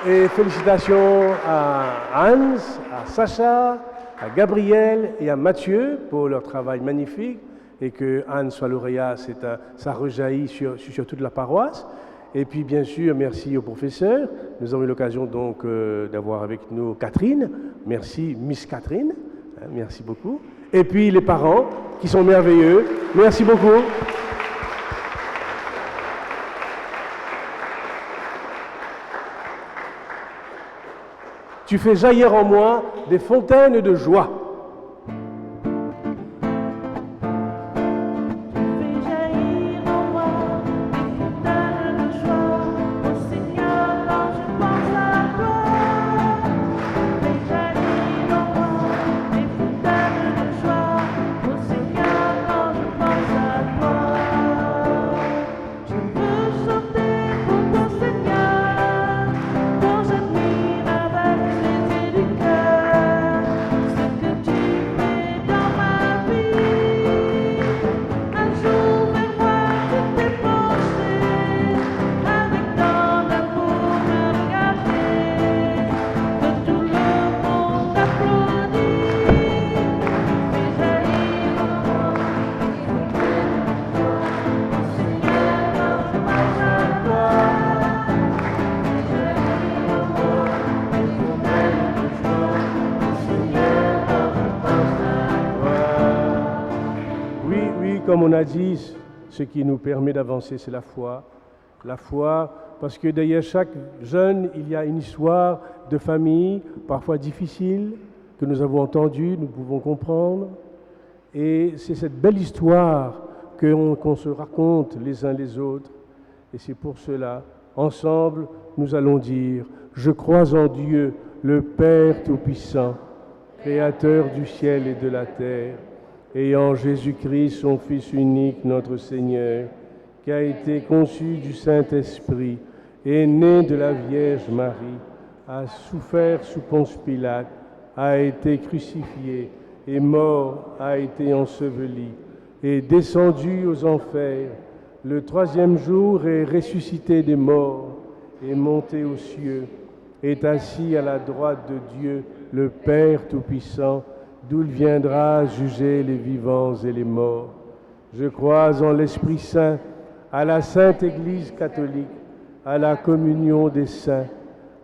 Et félicitations à Hans, à Sacha, à Gabriel et à Mathieu pour leur travail magnifique. Et que Hans soit lauréat, ça rejaillit sur toute la paroisse. Et puis, bien sûr, merci aux professeurs. Nous avons eu l'occasion donc d'avoir avec nous Catherine. Merci, Miss Catherine. Merci beaucoup. Et puis, les parents qui sont merveilleux. Merci beaucoup. Tu fais jaillir en moi des fontaines de joie. Joie, comme on a dit, ce qui nous permet d'avancer, c'est la foi. La foi, parce que derrière chaque jeune, il y a une histoire de famille, parfois difficile, que nous avons entendue, nous pouvons comprendre. Et c'est cette belle histoire qu'on se raconte les uns les autres. Et c'est pour cela, ensemble, nous allons dire, je crois en Dieu, le Père Tout-Puissant, Créateur du ciel et de la terre, et en Jésus-Christ, son Fils unique, notre Seigneur, qui a été conçu du Saint-Esprit, est né de la Vierge Marie, a souffert sous Ponce Pilate, a été crucifié, est mort, a été enseveli, est descendu aux enfers, le troisième jour est ressuscité des morts, est monté aux cieux, est assis à la droite de Dieu, le Père Tout-Puissant, d'où il viendra juger les vivants et les morts. Je crois en l'Esprit Saint, à la Sainte Église catholique, à la communion des saints,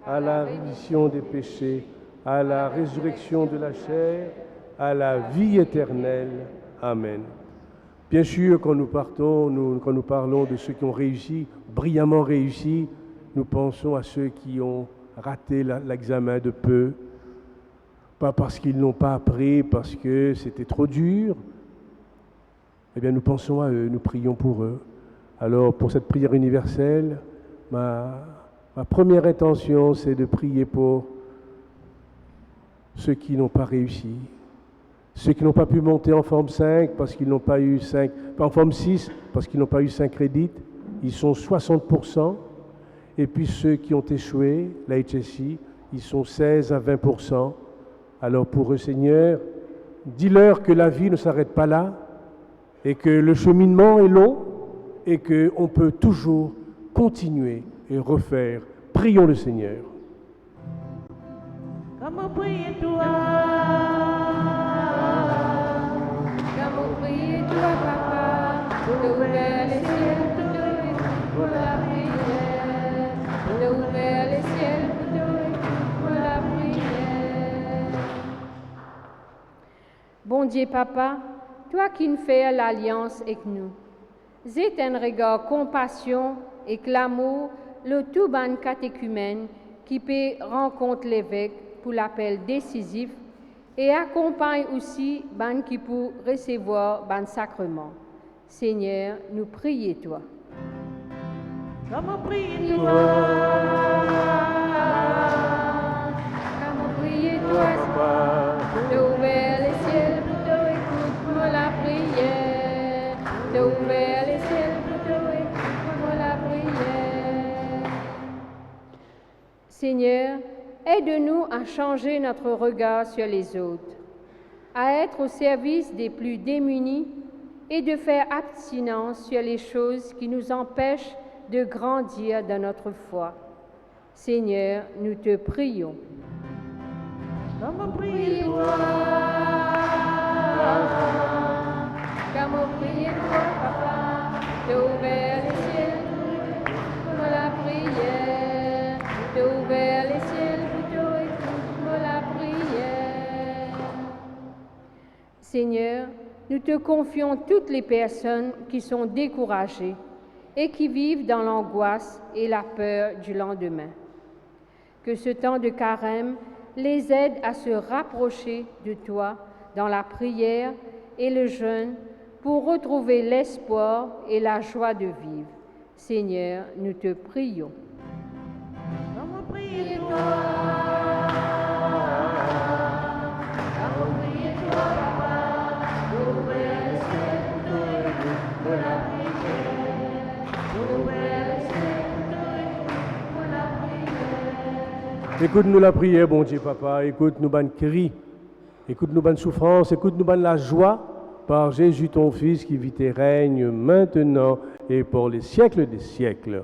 à la rémission des péchés, à la résurrection de la chair, à la vie éternelle. Amen. Bien sûr, quand nous parlons de ceux qui ont réussi, brillamment réussi, nous pensons à ceux qui ont raté l'examen de peu, pas parce qu'ils n'ont pas appris, parce que c'était trop dur. Eh bien, nous pensons à eux, nous prions pour eux. Alors, pour cette prière universelle, ma première intention, c'est de prier pour ceux qui n'ont pas réussi, ceux qui n'ont pas pu monter en forme 5 parce qu'ils n'ont pas eu 5, en forme 6 parce qu'ils n'ont pas eu 5 crédits, ils sont 60%, et puis ceux qui ont échoué, la HSI, ils sont 16 à 20%. Alors pour eux, Seigneur, dis-leur que la vie ne s'arrête pas là, et que le cheminement est long, et qu'on peut toujours continuer et refaire. Prions le Seigneur. Comme prier toi, Papa, d'ouvrir les ciels pour la prière, d'ouvrir les ciels pour la prière. Bon Dieu, Papa, toi qui nous fais l'alliance avec nous, z'est un regard compassion et l'amour, le tout ban catéchumène qui peut rencontrer l'évêque pour l'appel décisif et accompagne aussi ban qui peut recevoir ban sacrement. Seigneur, nous prions toi. comme prier toi, comme prier toi, d'ouvrir les ciels pour te écouter pour la prière, d'ouvrir les ciels pour te écouter pour la prière. Seigneur, aide-nous à changer notre regard sur les autres, à être au service des plus démunis et de faire abstinence sur les choses qui nous empêchent de grandir dans notre foi. Seigneur, nous te prions. comme prier toi, Comme prier toi, Papa, d'ouvrir les ciels pour la prière, d'ouvrir les ciels pour la prière. Seigneur, nous te confions toutes les personnes qui sont découragées et qui vivent dans l'angoisse et la peur du lendemain. Que ce temps de carême les aide à se rapprocher de toi dans la prière et le jeûne pour retrouver l'espoir et la joie de vivre. Seigneur, nous te prions. comme prier toi, comme prier toi, Papa, d'ouvrir les ciels pour la prière, d'ouvrir les ciels pour la prière. Écoute-nous la prière, bon Dieu, Papa. Écoute-nous ban cri, écoute-nous ban souffrance, écoute-nous ban la joie par Jésus ton Fils qui vit et règne maintenant et pour les siècles des siècles.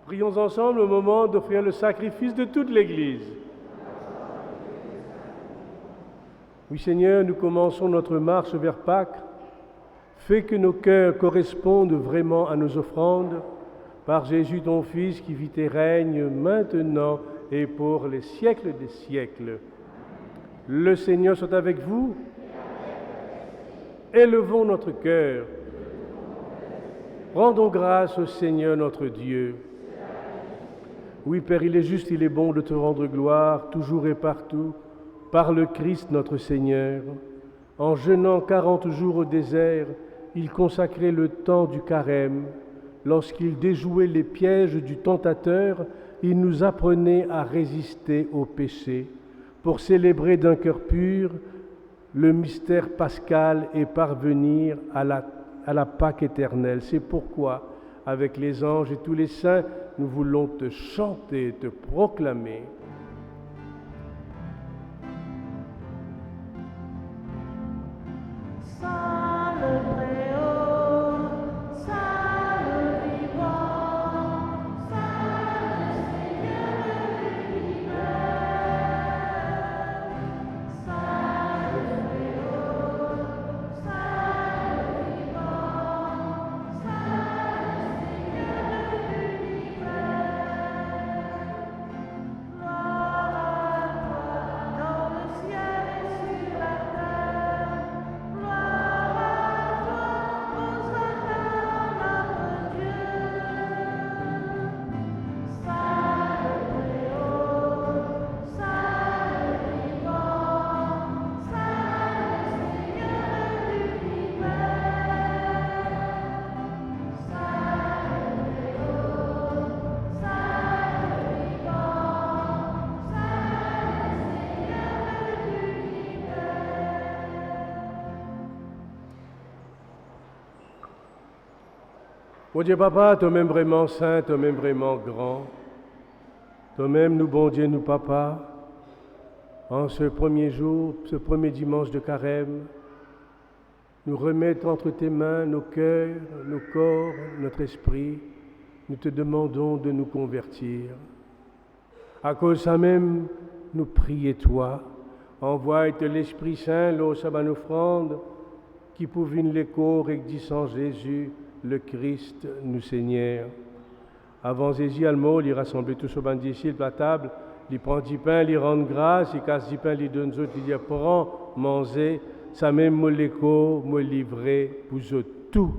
Prions ensemble au moment d'offrir le sacrifice de toute l'Église. Oui Seigneur, nous commençons notre marche vers Pâques. Fais que nos cœurs correspondent vraiment à nos offrandes, par Jésus ton Fils qui vit et règne maintenant et pour les siècles des siècles. Le Seigneur soit avec vous. Élevons notre cœur. Rendons grâce au Seigneur notre Dieu. Oui Père, il est juste, il est bon de te rendre gloire, toujours et partout, par le Christ notre Seigneur. En jeûnant 40 jours au désert, il consacrait le temps du carême. Lorsqu'il déjouait les pièges du tentateur, il nous apprenait à résister au péché. Pour célébrer d'un cœur pur le mystère pascal et parvenir à la Pâque éternelle. C'est pourquoi, avec les anges et tous les saints, nous voulons te chanter, te proclamer. Mon Dieu Papa, toi-même vraiment saint, toi-même vraiment grand, toi-même nous bon Dieu, nous Papa, en ce premier jour, ce premier dimanche de carême, nous remettons entre tes mains nos cœurs, nos corps, notre esprit, nous te demandons de nous convertir. À cause de ça même, nous prions toi, envoie l'Esprit Saint, l'eau sabane offrande, qui pouvine l'écho et dit sans Jésus, le Christ, nous Seigneur. Avant Jésus, al mot, il rassemble tous au banc d'ici, la table, il prend du pain, il rend grâce, il casse du pain, il donne aux autres, il dit prends, mangez, ça même me l'écho, me livrer, pour eux tout.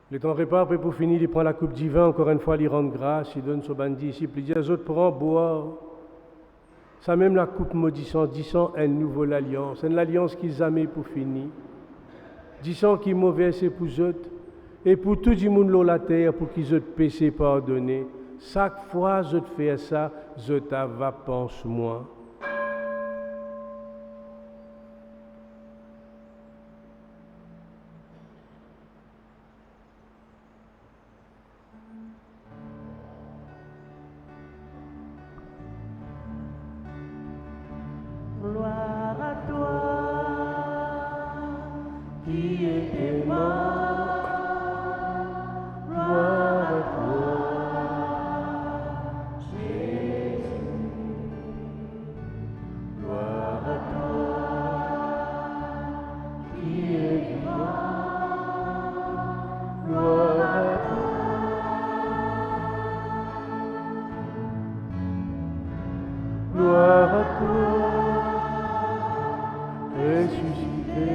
Le temps répare, puis pour finir, il prend la coupe du vin, encore une fois, il rend grâce, il donne son bandit ici, puis il dit aux autres, prends, boire. Ça même la coupe maudissant, disant une nouvelle alliance, une alliance qu'ils aimaient pour finir. Disant qu'ils mauvais, c'est pour eux, et pour tout le monde la terre, pour qu'ils eux péché pardonné. Chaque fois je te fais ça, je t'ava pense moi. Gloire à toi qui es mort. Gloire à toi, Jésus. Gloire à toi qui es vivant. Gloire à toi. Gloire à toi. Ressuscité,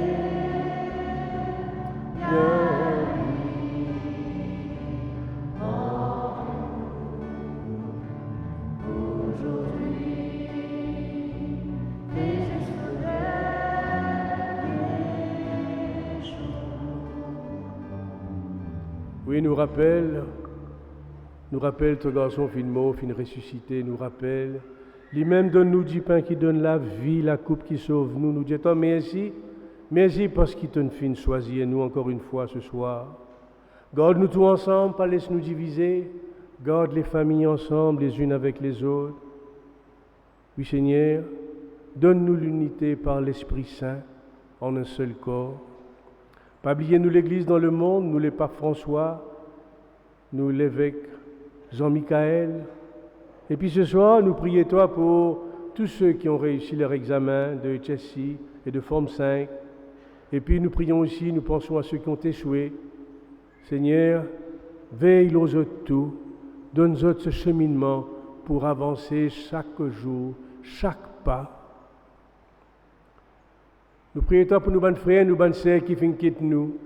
bienvenue en nous. Aujourd'hui, tes esprits Oui, nous rappelle ton garçon fin mort, fin ressuscité, nous rappelle. Lui-même donne-nous du pain qui donne la vie, la coupe qui sauve nous. Nous disons merci parce qu'il t'a fin choisi et nous encore une fois ce soir. Garde-nous tous ensemble, pas laisse-nous diviser. Garde les familles ensemble les unes avec les autres. Oui Seigneur, donne-nous l'unité par l'Esprit Saint en un seul corps. Pas oublier nous l'Église dans le monde, nous les papes François, nous l'évêque Jean-Michel. Et puis ce soir, nous prions toi pour tous ceux qui ont réussi leur examen de HSI et de Forme 5. Et puis nous prions aussi, nous pensons à ceux qui ont échoué. Seigneur, veille aux autres tout, donne-nous ce cheminement pour avancer chaque jour, chaque pas. Nous prions toi pour nos bonnes frères, nos bonnes sœurs qui finquent nous.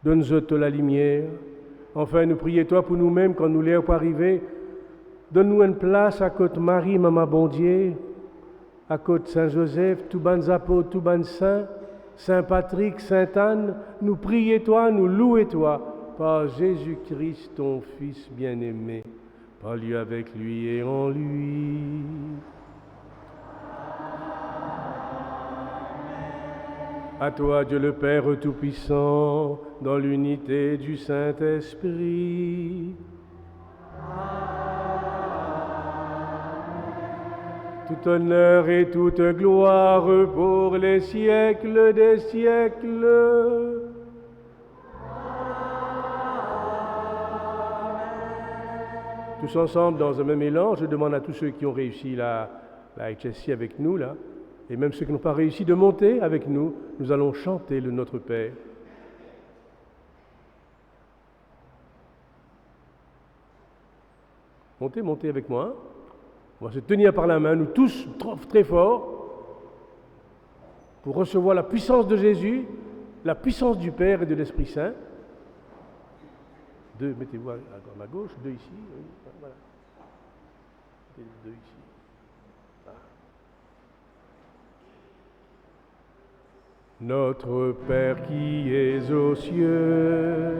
Donne-nous la lumière. Enfin, nous prions toi pour nous-mêmes quand nous l'air pas arriver. Donne-nous une place à côté Marie, Maman bon Dieu, à côté Saint-Joseph, tout bon apôtres, tout bon saint, Saint-Patrick, Sainte-Anne. Nous prions toi, nous louons toi, par Jésus-Christ, ton Fils bien-aimé, par lui, avec lui et en lui. À toi, Dieu le Père Tout-Puissant, dans l'unité du Saint-Esprit. Tout honneur et toute gloire pour les siècles des siècles. Tous ensemble, dans un même élan, je demande à tous ceux qui ont réussi la HSI avec nous, là, et même ceux qui n'ont pas réussi de monter avec nous, nous allons chanter le Notre Père. Montez, montez avec moi. On va se tenir par la main, nous tous, très fort, pour recevoir la puissance de Jésus, la puissance du Père et de l'Esprit Saint. Deux, mettez-vous à ma gauche, deux ici, oui, voilà. Deux ici. Notre Père qui es aux cieux,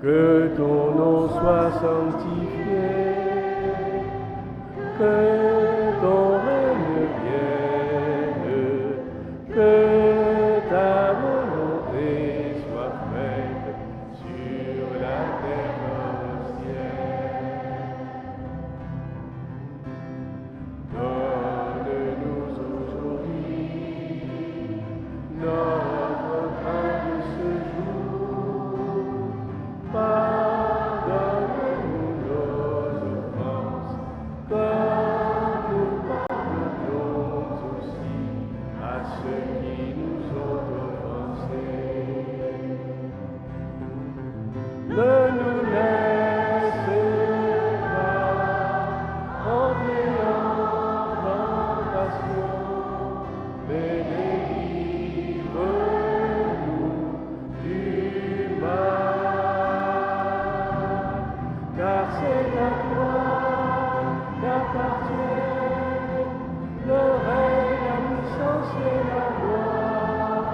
que ton nom soit sanctifié, que ton règne vienne, que ta volonté soit faite sur la terre comme au ciel. Donne-nous aujourd'hui notre pain de ce jour. Pardonne-nous nos offenses, comme nous pardonnons aussi à ceux qui nous ont offensés. Ne nous laisse pas entrer en tentation, mais délivre-nous du mal. Car c'est à toi qu'appartient le règne, la puissance et la gloire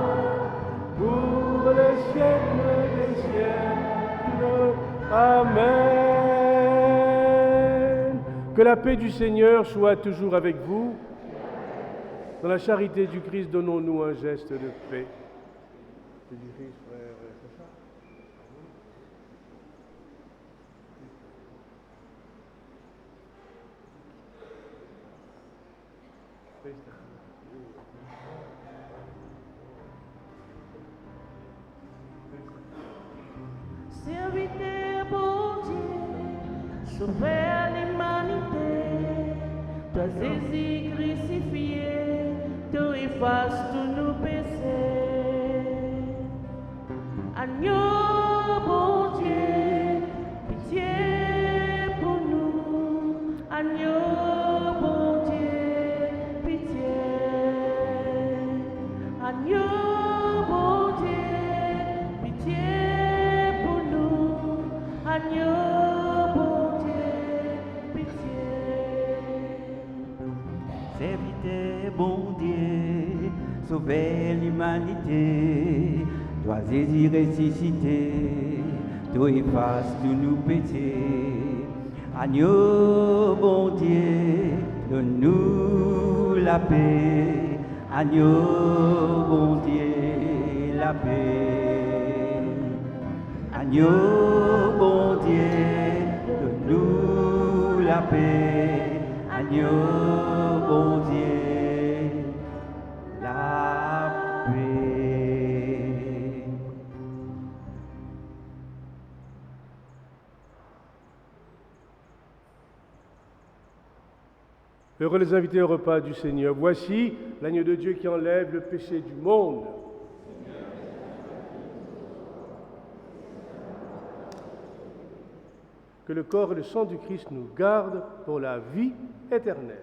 pour les siècles des siècles. Amen. Que la paix du Seigneur soit toujours avec vous. Dans la charité du Christ, donnons-nous un geste de paix. Serviteur bon Dieu, sauveur l'humanité, toi Jésus crucifié, tu effaces tous nos péchés. Agneau bon Dieu, pitié pour nous. Agneau bon Dieu, pitié. Agneau bon Dieu, pitié. Agneau, bon Dieu, pitié. Serviteur, bon Dieu, sauver l'humanité, toi Jésus ressuscité, tu effaces tous nos péchés. Agneau, bon Dieu, donne-nous la paix. Agneau, bon Dieu, la paix. Agneau, bon Dieu, donne-nous la paix. Agneau, bon Dieu, la paix. Heureux les invités au repas du Seigneur. Voici l'agneau de Dieu qui enlève le péché du monde. Que le corps et le sang du Christ nous gardent pour la vie éternelle.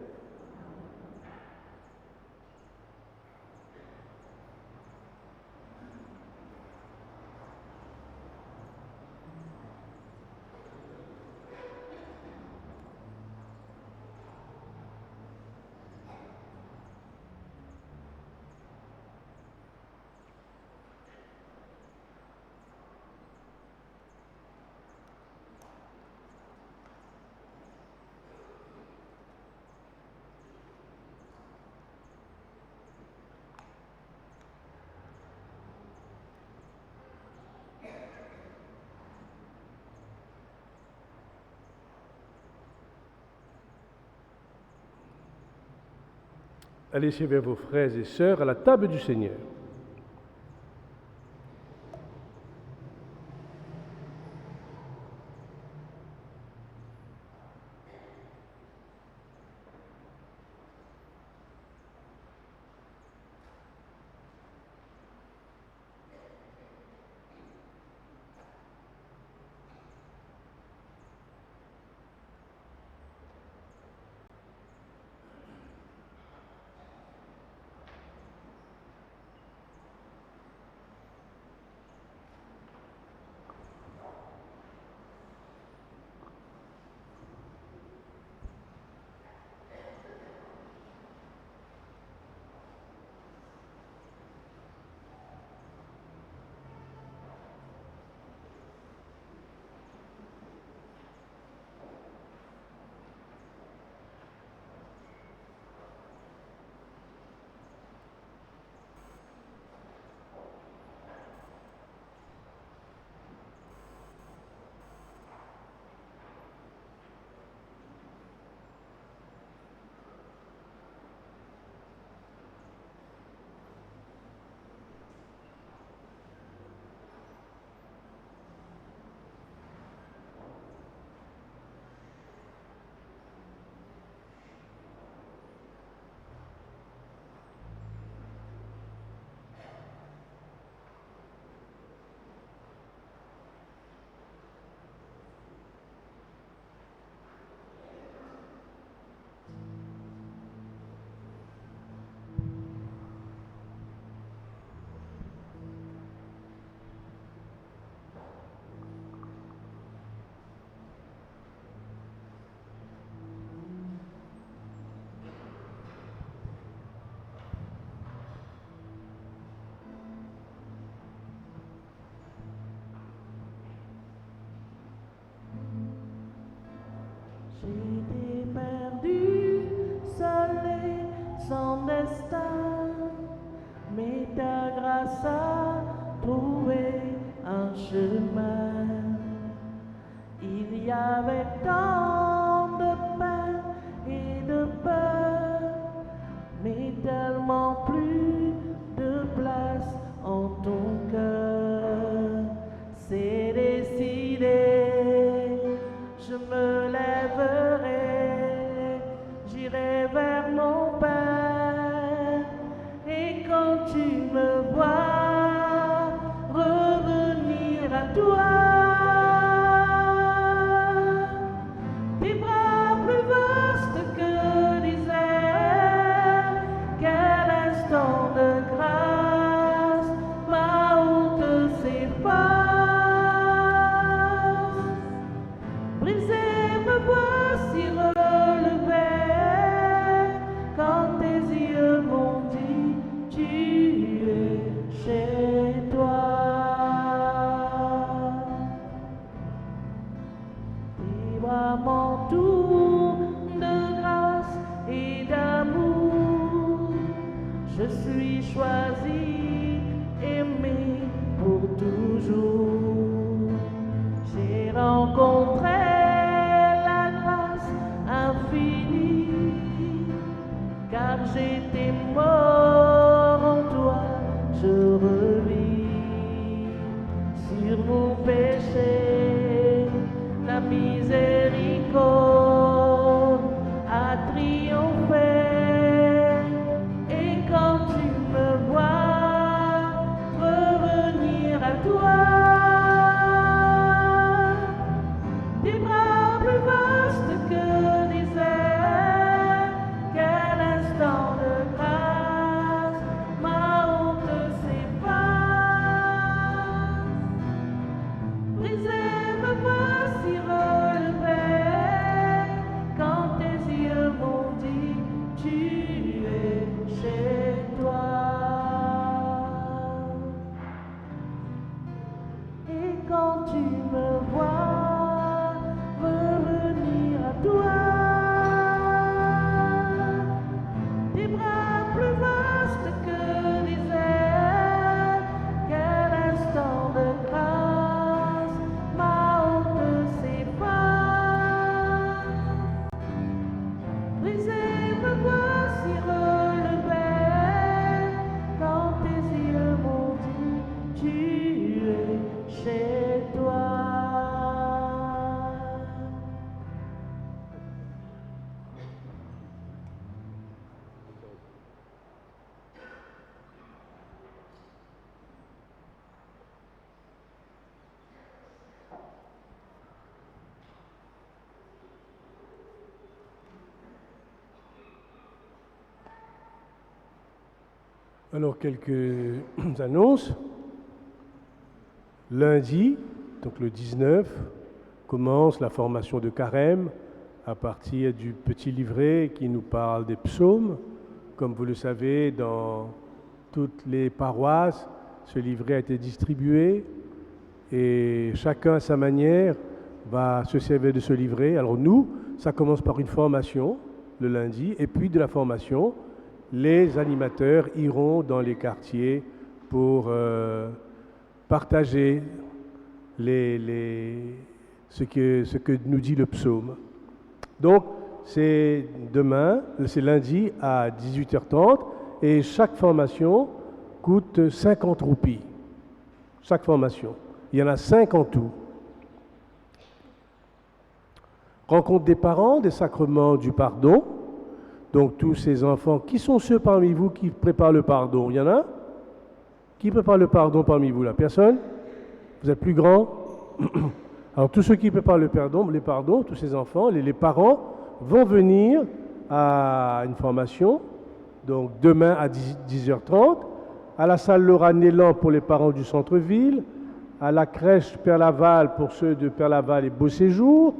Allez servir vos frères et sœurs à la table du Seigneur. J'étais perdu, seul et sans destin, mais ta grâce a trouvé un chemin. Il y avait tant de peine et de peur, mais tellement plus de place en ton cœur. C'est décidé, je me lèverai, j'irai vers mon Père, et quand tu me vois revenir à toi, tes bras plus vastes que les airs, quel instant de grâce, ma honte s'efface. Brisé, me voici relevé, quand tes yeux m'ont dit, tu es chez toi. Tes bras m'entourent de grâce et d'amour, je suis choisi, aimé pour toujours. rencontrer la grâce infinie, car j'étais mort en toi, je revis sur mon péché, ta miséricorde a triomphé. Et quand tu me vois revenir à toi, des bras plus vastes que des airs, quel instant de grâce, ma honte s'efface. Brisé, me voici relevé, quand tes yeux m'ont dit, tu es chez toi. Et quand tu me vois revenir à toi, des bras plus vastes que des airs, quel instant de grâce, ma honte s'efface. Brisé, me voici relevé, quand tes yeux m'ont dit, tu es chez toi. Alors, quelques annonces. Lundi, donc le 19, commence la formation de carême à partir du petit livret qui nous parle des psaumes. Comme vous le savez, dans toutes les paroisses, ce livret a été distribué et chacun à sa manière va se servir de ce livret. Alors nous, ça commence par une formation le lundi et puis de la formation, les animateurs iront dans les quartiers pour partager ce que nous dit le psaume. Donc, c'est demain, c'est lundi à 18h30 et chaque formation coûte 50 roupies. Chaque formation. Il y en a 5 en tout. Rencontre des parents, des sacrements du pardon. Donc tous ces enfants, qui sont ceux parmi vous qui préparent le pardon? Il y en a? Qui prépare le pardon parmi vous là? Personne? Vous êtes plus grands? Alors tous ceux qui préparent les pardons, tous ces enfants, les parents vont venir à une formation, donc demain à 10h30, à la salle Laura Nélan pour les parents du centre-ville, à la crèche Père Laval pour ceux de Père Laval et Beau Séjour.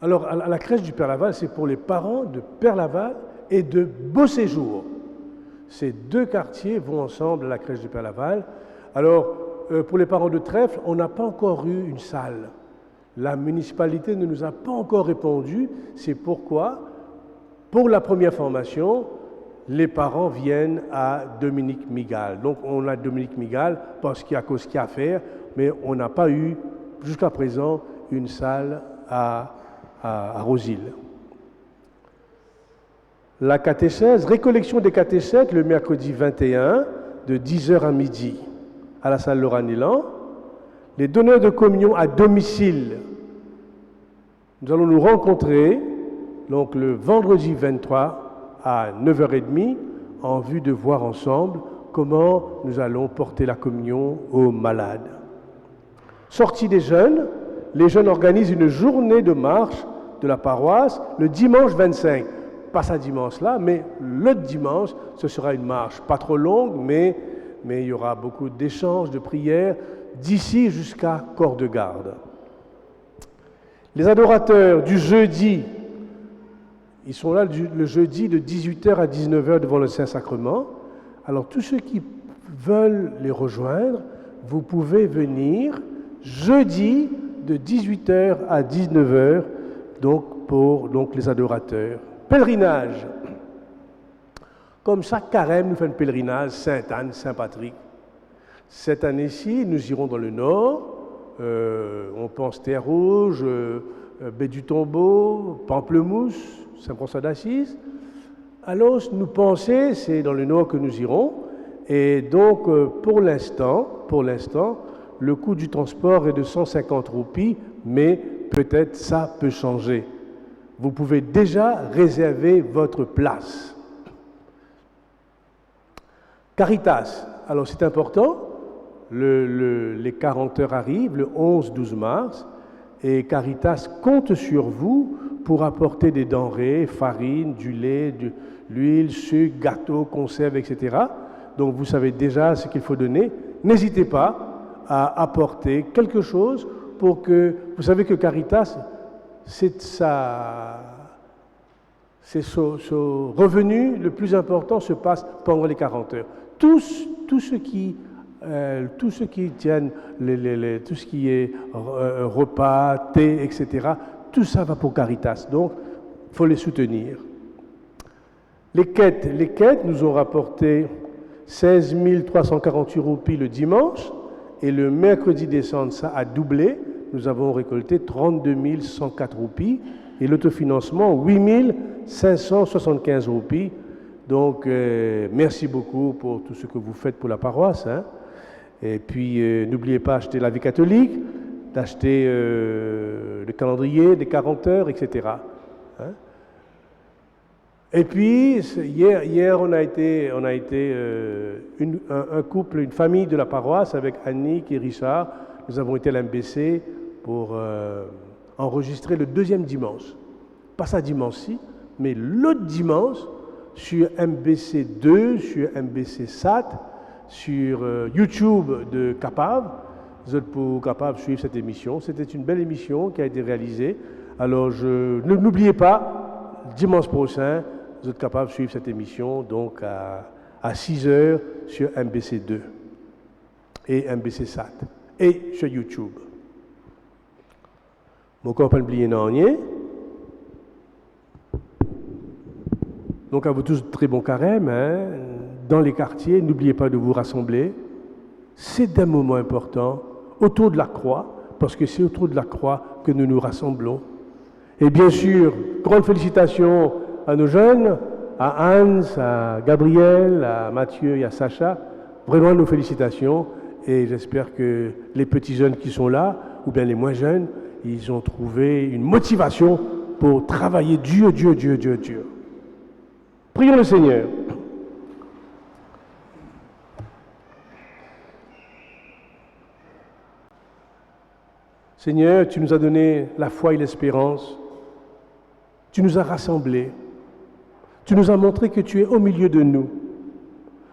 Alors, à la crèche du Père Laval, c'est pour les parents de Père Laval et de Beau Séjour. Ces deux quartiers vont ensemble à la crèche du Père Laval. Alors, pour les parents de Trèfle, on n'a pas encore eu une salle. La municipalité ne nous a pas encore répondu. C'est pourquoi, pour la première formation, les parents viennent à Dominique Migal. Donc, on a Dominique Migal parce qu'il y a ce qu'il y a à faire, mais on n'a pas eu, jusqu'à présent, une salle à Rosille. La catéchèse, récollection des catéchètes le mercredi 21 de 10h à midi à la salle Laura Nélan. Les donneurs de communion à domicile. Nous allons nous rencontrer donc le vendredi 23 à 9h30 en vue de voir ensemble comment nous allons porter la communion aux malades. Sortie des jeunes, les jeunes organisent une journée de marche de la paroisse le dimanche 25. Pas ce dimanche-là, mais le dimanche, ce sera une marche pas trop longue, mais il y aura beaucoup d'échanges, de prières, d'ici jusqu'à Corps-de-Garde. Les adorateurs du jeudi, Ils sont là le jeudi de 18h à 19h devant le Saint-Sacrement. Alors tous ceux qui veulent les rejoindre, vous pouvez venir jeudi de 18h à 19h donc pour les adorateurs. Pèlerinage. Comme chaque carême, nous faisons un pèlerinage Sainte-Anne, Saint-Patrick. Cette année-ci, nous irons dans le nord. On pense Terre Rouge, Baie du Tombeau, Pamplemousse, Saint-François d'Assise. Alors, nous pensons, c'est dans le nord que nous irons. Et donc, pour l'instant, le coût du transport est de 150 roupies, mais peut-être ça peut changer. Vous pouvez déjà réserver votre place. Caritas, alors c'est important, les 40 heures arrivent le 11-12 mars et Caritas compte sur vous pour apporter des denrées, farine, du lait, de l'huile, sucre, gâteaux, conserves, etc. Donc vous savez déjà ce qu'il faut donner. N'hésitez pas à apporter quelque chose pour que... Vous savez que Caritas, son revenu le plus important se passe pendant les 40 heures. Tout ce qui tiennent, tout ce qui est repas, thé, etc., tout ça va pour Caritas. Donc, il faut les soutenir. Les quêtes nous ont rapporté 16 348 roupies le dimanche et le mercredi décembre, ça a doublé. Nous avons récolté 32 104 roupies et l'autofinancement 8 575 roupies. Donc, merci beaucoup pour tout ce que vous faites pour la paroisse. Hein. Et puis, n'oubliez pas d'acheter la vie catholique, d'acheter le calendrier des 40 heures, etc. Hein. Et puis, hier on a été un couple, une famille de la paroisse avec Annick et Richard. Nous avons été à l'MBC pour enregistrer le deuxième dimanche. Pas ça dimanche-ci, mais l'autre dimanche, sur MBC 2, sur MBC SAT, sur YouTube de Capav. Vous êtes pour Capav suivre cette émission. C'était une belle émission qui a été réalisée. Alors, n'oubliez pas, dimanche prochain, vous êtes capables de suivre cette émission donc à 6h sur MBC 2 et MBC SAT et sur YouTube. Mon corps pas oublié non rien. Donc à vous tous, très bon carême. Hein. Dans les quartiers, n'oubliez pas de vous rassembler. C'est un moment important autour de la croix, parce que c'est autour de la croix que nous nous rassemblons. Et bien sûr, grande félicitations à nos jeunes, à Hans, à Gabriel, à Mathieu et à Sacha. Vraiment nos félicitations. Et j'espère que les petits jeunes qui sont là, ou bien les moins jeunes, ils ont trouvé une motivation pour travailler dur. Prions le Seigneur. Seigneur, tu nous as donné la foi et l'espérance. Tu nous as rassemblés. Tu nous as montré que tu es au milieu de nous.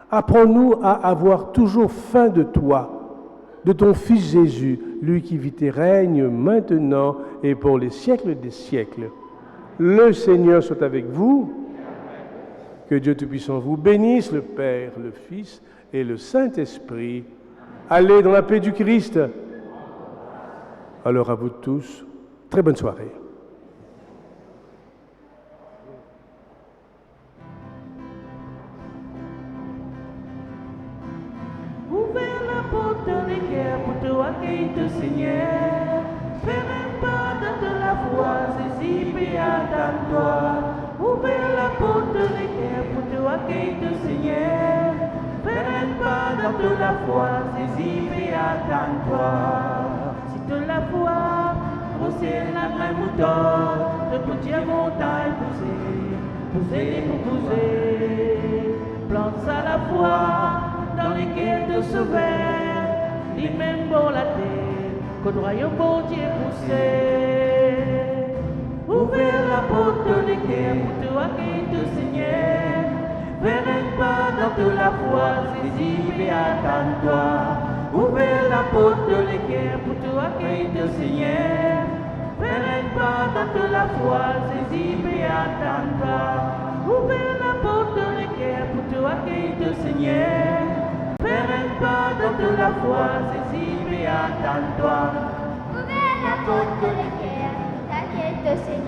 Apprends-nous à avoir toujours faim de toi, de ton Fils Jésus, lui qui vit et règne maintenant et pour les siècles des siècles. Le Seigneur soit avec vous. Que Dieu Tout-Puissant vous bénisse, le Père, le Fils et le Saint-Esprit. Allez dans la paix du Christ. Alors à vous tous, très bonne soirée. Ouvert la porte des cœurs pour te accueillir, Seigneur. Fais un pas dans la foi, saisis et attends-toi. Ouvert la porte des cœurs pour te accueillir, Seigneur. Fais un pas dans la foi, saisis et attends-toi. Si de la foi, pousser la vraie mouton, de toute la montagne pousser pour pousser. Plante à la foi dans les quais de sauveur, les mêmes pour la terre, qu'au royaume bon Dieu poussé. Ouvert la porte des cœurs pour te accueillir, Seigneur. Fais un pas dans toute la foi, saisis et attends-toi. Ouvert la porte des cœurs pour te accueillir, Seigneur. Ferme pas dans toute la foi, saisis et attends-toi. Ouvre la porte de l'équerre pour te accueillir le Seigneur. Ferme pas dans toute la foi, saisis et attends-toi. Ouvre la porte de l'équerre, t'inquiète, Seigneur.